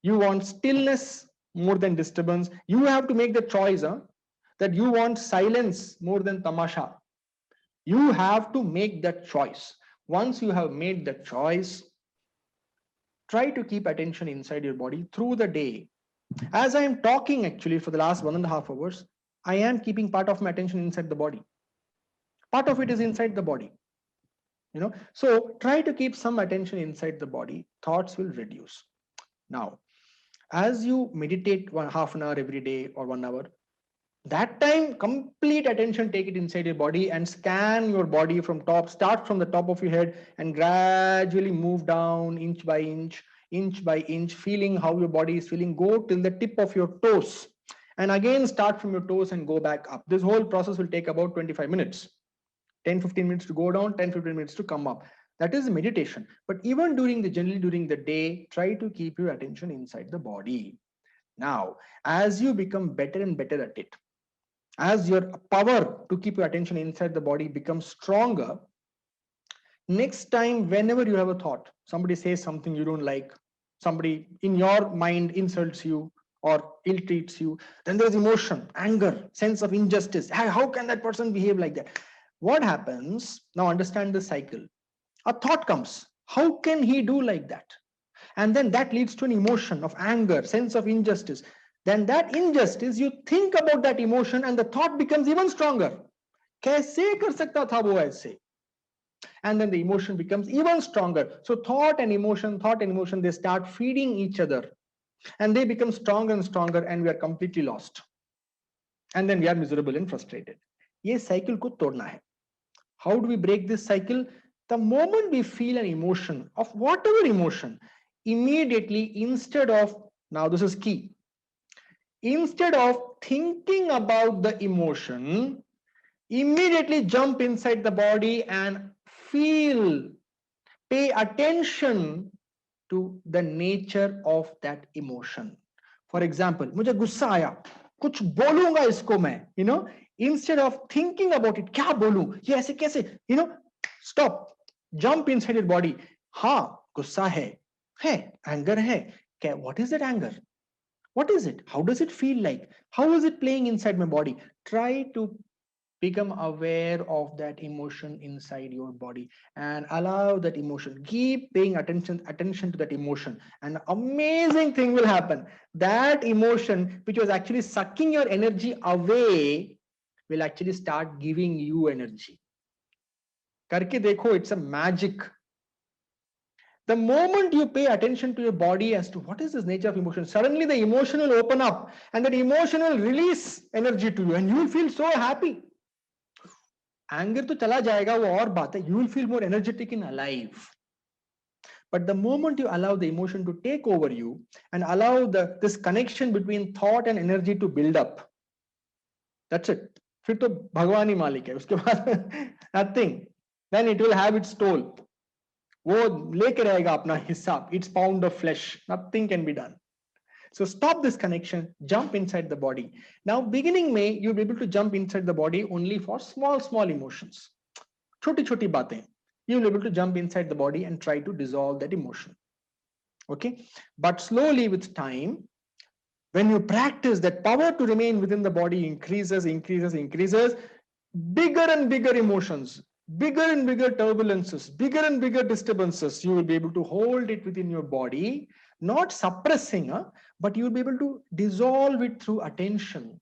you want stillness more than disturbance, you have to make the choice that you want silence more than tamasha. You have to make that choice. Once you have made the choice, try to keep attention inside your body through the day. As I am talking actually for the last 1.5 hours, I am keeping part of my attention inside the body. Part of it is inside the body. You know, so try to keep some attention inside the body. Thoughts will reduce. Now, as you meditate half an hour every day or 1 hour, that time complete attention, take it inside your body and scan your body from top. Start from the top of your head and gradually move down inch by inch, feeling how your body is feeling. Go till the tip of your toes and again start from your toes and go back up. This whole process will take about 25 minutes. 10-15 minutes to go down, 10-15 minutes to come up. That is meditation. But even generally during the day, try to keep your attention inside the body. Now, as you become better and better at it, as your power to keep your attention inside the body becomes stronger, next time whenever you have a thought, somebody says something you don't like, somebody in your mind insults you or ill treats you, then there's emotion, anger, sense of injustice. How can that person behave like that? What happens? Now understand the cycle. A thought comes. How can he do like that? And then that leads to an emotion of anger, sense of injustice. Then that injustice, you think about that emotion and the thought becomes even stronger. Kaise kar sakta tha wo aise? And then the emotion becomes even stronger. So thought and emotion, they start feeding each other. And they become stronger and stronger and we are completely lost. And then we are miserable and frustrated. Ye cycle ko todna hai. How do we break this cycle? The moment we feel an emotion of whatever emotion, immediately instead of, now this is key, instead of thinking about the emotion, immediately jump inside the body and feel, pay attention to the nature of that emotion. For example, मुझे गुस्सा आया, कुछ बोलूंगा इसको मैं, you know, instead of thinking about it, क्या बोलूं, ये ऐसे कैसे, you know, stop, jump inside your body. हाँ, गुस्सा है, anger है, what is that anger? What is it? How does it feel like? How is it playing inside my body? Try to become aware of that emotion inside your body and allow that emotion. Keep paying attention to that emotion. An amazing thing will happen. That emotion, which was actually sucking your energy away, will actually start giving you energy. Karke dekho, it's a magic. The moment you pay attention to your body as to what is this nature of emotion, suddenly the emotion will open up and that emotion will release energy to you and you will feel so happy. Anger to chala jayega, wo aur baat hai. You will feel more energetic and alive. But the moment you allow the emotion to take over you and allow this connection between thought and energy to build up, that's it. फिर तो भगवान ही मालिक है, उसके बाद nothing. Then it will have its toll. वो लेके रहेगा अपना हिस्सा, its pound of flesh. Nothing can be done. So stop this connection, jump inside the body. Now, beginning May, you'll be able to jump inside the body only for small emotions. Choti baatein. You'll be able to jump inside the body and try to dissolve that emotion. Okay? But slowly with time, when you practice, that power to remain within the body increases, bigger and bigger emotions, bigger and bigger turbulences, bigger and bigger disturbances, you will be able to hold it within your body. not suppressing, but you'll be able to dissolve it through attention.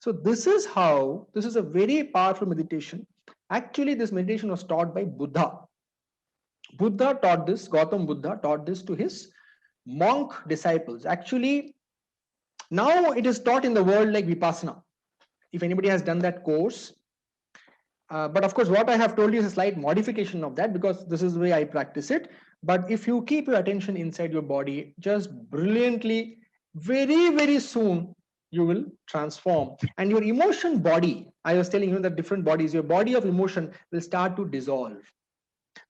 So this is a very powerful meditation. Actually, this meditation was taught by Buddha. Buddha taught this, Gautam Buddha taught this to his monk disciples. Actually, now it is taught in the world like Vipassana. If anybody has done that course, but of course, what I have told you is a slight modification of that, because this is the way I practice it. But if you keep your attention inside your body, just brilliantly, very, very soon, you will transform. And your emotion body, I was telling you that different bodies, your body of emotion will start to dissolve.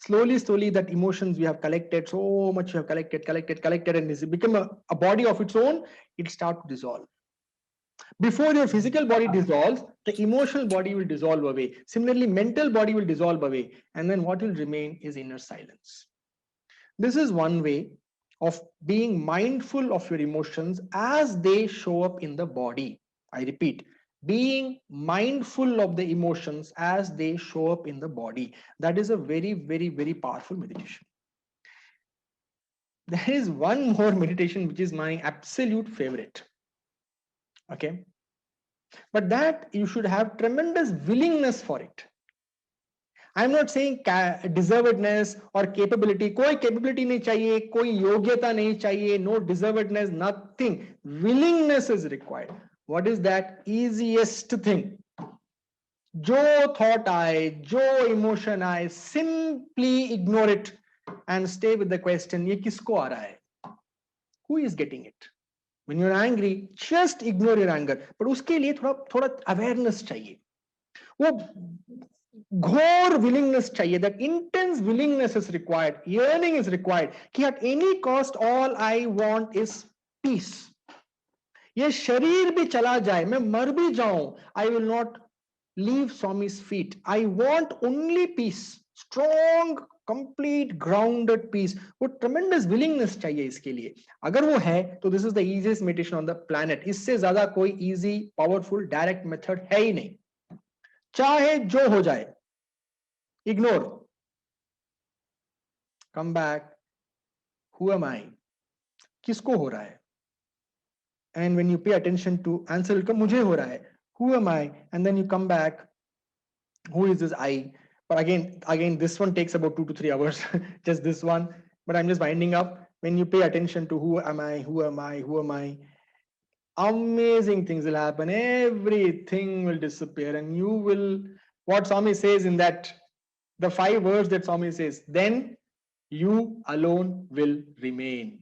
Slowly, slowly, that emotions we have collected, so much you have collected, and it's become a body of its own, it starts to dissolve. Before your physical body dissolves, the emotional body will dissolve away. Similarly, mental body will dissolve away. And then what will remain is inner silence. This is one way of being mindful of your emotions as they show up in the body. I repeat, being mindful of the emotions as they show up in the body. That is a very, very, very powerful meditation. There is one more meditation which is my absolute favorite. Okay, but that you should have tremendous willingness for it. I'm not saying deservedness or capability. Koi capability nahi chahiye, koi yogyata nahi chahiye, no deservedness, nothing. Willingness is required. What is that? Easiest thing. Jo thought aaye, jo emotion aaye, simply ignore it and stay with the question, ye kisko aa raha hai? Who is getting it? When you're angry, just ignore your anger. But uske liye thoda awareness chahiye. वो घोर willingness चाहिए, that intense willingness is required, yearning is required, कि at any cost all I want is peace. ये शरीर भी चला जाए, मैं मर भी जाऊं, I will not leave Swami's feet. I want only peace, strong, complete, grounded peace. वो tremendous willingness चाहिए इसके लिए. अगर वो है, तो this is the easiest meditation on the planet. इससे ज़्यादा कोई easy, powerful, direct method है ही नहीं. चाहे जो हो जाए, ignore, come back, who am I, किसको हो रहा है, and when you pay attention to answer will come, मुझे हो रहा है, who am I, and then you come back, who is this I. But again this one takes about 2 to 3 hours, just this one, but I'm just winding up. When you pay attention to who am I, who am I, who am I, amazing things will happen. Everything will disappear, and you will, what Swami says in that, the 5 words that Swami says, then you alone will remain.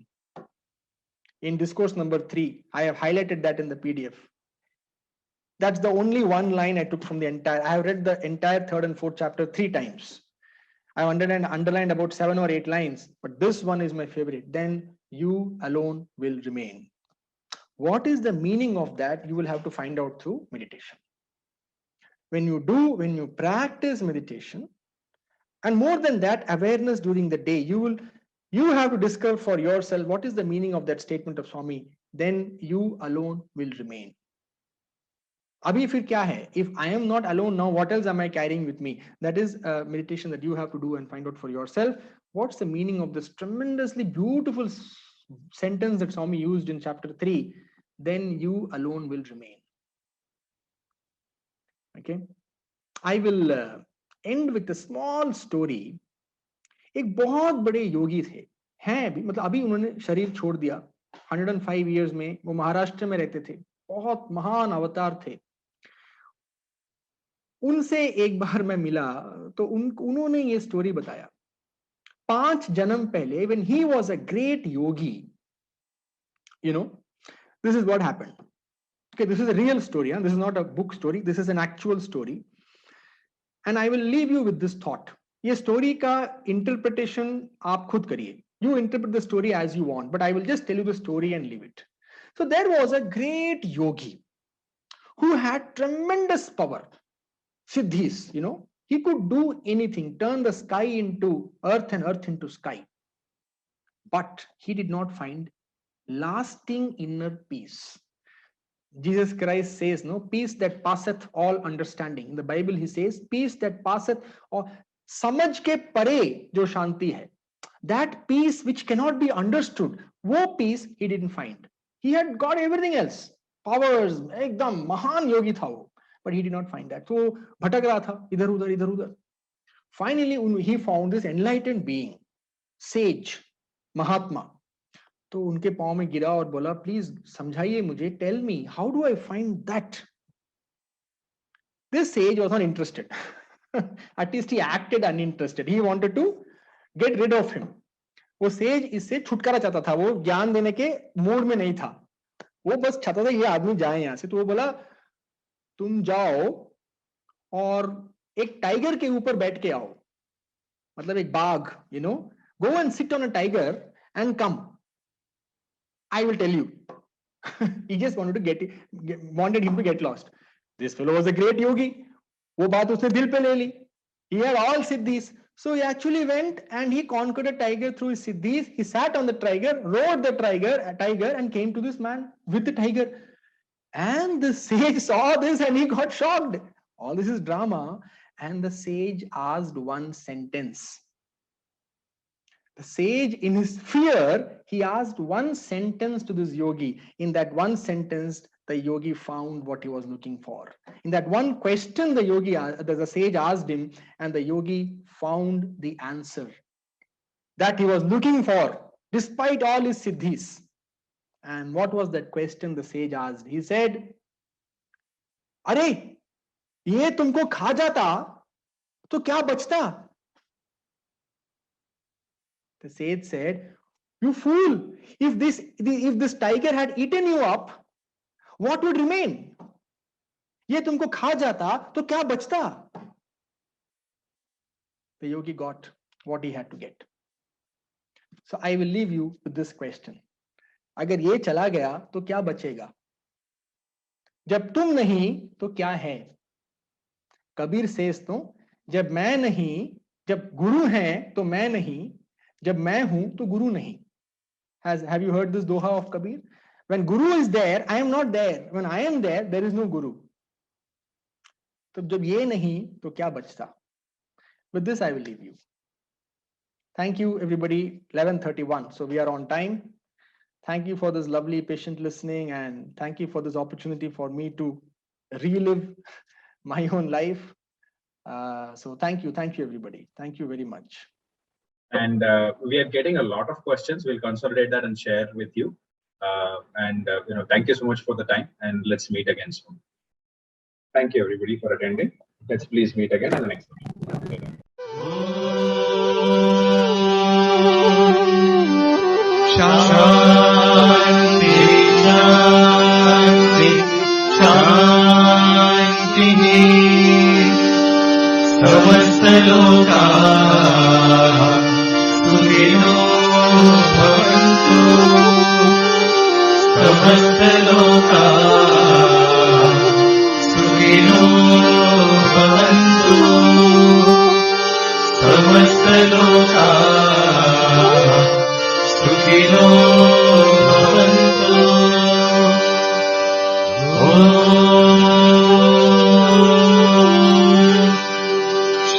In discourse number 3, I have highlighted that in the PDF. That's the only one line I took from the entire. I have read the entire 3rd and 4th chapter 3 times. I underlined about 7 or 8 lines, but this one is my favorite. Then you alone will remain. What is the meaning of that? You will have to find out through meditation. When you practice meditation, and more than that, awareness during the day, you have to discover for yourself what is the meaning of that statement of Swami. Then you alone will remain. Abhi fir kya hai? If I am not alone now, what else am I carrying with me? That is a meditation that you have to do and find out for yourself. What's the meaning of this tremendously beautiful sentence that Swami used in chapter 3? Then you alone will remain. Okay, I will end with a small story. एक बहुत बड़े योगी थे, हैं भी, मतलब अभी उन्होंने शरीर छोड़ दिया. 105 years में वो महाराष्ट्र में रहते थे, बहुत महान अवतार थे. उनसे एक बार मैं मिला तो उन्होंने ये स्टोरी बताया. 5 जन्म पहले, when he was a great yogi, you know, this is what happened. Okay, this is a real story. This is not a book story. This is an actual story. And I will leave you with this thought. ये story का interpretation आप खुद करिए. You interpret the story as you want, but I will just tell you the story and leave it. So there was a great yogi who had tremendous power, siddhis, you know. He could do anything, turn the sky into earth and earth into sky. But he did not find lasting inner peace. Jesus Christ says, no, peace that passeth all understanding. In the Bible, he says, peace that passeth all, samajh ke pare jo shanti hai. That peace which cannot be understood, वो piece he didn't find. He had got everything else, powers, एकदम महान योगी था वो, but he did not find that. So भटक रहा था इधर उधर. Finally he found this enlightened being, sage, महात्मा. तो उनके पाँव में गिरा और बोला, प्लीज समझाइए मुझे, tell me, how do I find that? This sage was not interested. At least he acted uninterested. He wanted to get rid of him. वो सेज इससे छुटकारा चाहता था, वो ज्ञान देने के मूड में नहीं था, वो बस चाहता था ये आदमी जाए यहाँ से. तो वो बोला, तुम जाओ और एक टाइगर के ऊपर बैठ के आओ, मतलब एक बाघ, go and sit on a tiger and come. I will tell you. He just wanted him to get lost. This fellow was a great yogi. वो बात उसने दिल पे ले ली. He had all siddhis. So he actually went and he conquered a tiger through his siddhis. He sat on the tiger, rode the tiger and came to this man with the tiger. And the sage saw this and he got shocked. All this is drama. And the sage asked one sentence. The sage, in his fear, he asked one sentence to this yogi. In that one sentence, the yogi found what he was looking for. In that one question, the sage asked him, and the yogi found the answer that he was looking for, despite all his siddhis. And what was that question the sage asked? He said, "Arey, ye tumko kha jata, to kya bachta?" The sage said, "You fool, if this tiger had eaten you up, what would remain? ये तुमको खा जाता तो क्या बचता?" The yogi got what he had to get. So I will leave you with this question. अगर ये चला गया तो क्या बचेगा? जब तुम नहीं तो क्या है? कबीर says तो, जब मैं नहीं, जब गुरु है तो मैं नहीं, जब मैं हूं तो गुरु नहीं. Have you heard this doha of Kabir? When Guru is there, I am not there. When I am there, there is no Guru. तो जब ये नहीं तो क्या बचता? With this, I will leave you. Thank you, everybody. 11:31. So we are on time. Thank you for this lovely, patient listening, and thank you for this opportunity for me to relive my own life. So thank you, everybody. Thank you very much. And we are getting a lot of questions. We'll consolidate that and share with you. Thank you so much for the time, and let's meet again soon. Thank you, everybody, for attending. Let's please meet again in the next one. Shanti, Shanti, Shanti. Samasta loka sukhino bhavantu. Samasta loka sukhino bhavantu. Samasta loka sukhino bhavantu.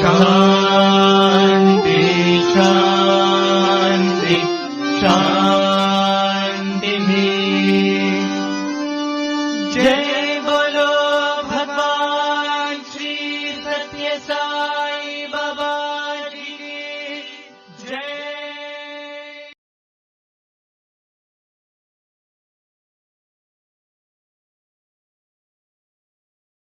Shanti, Shanti, Shanti.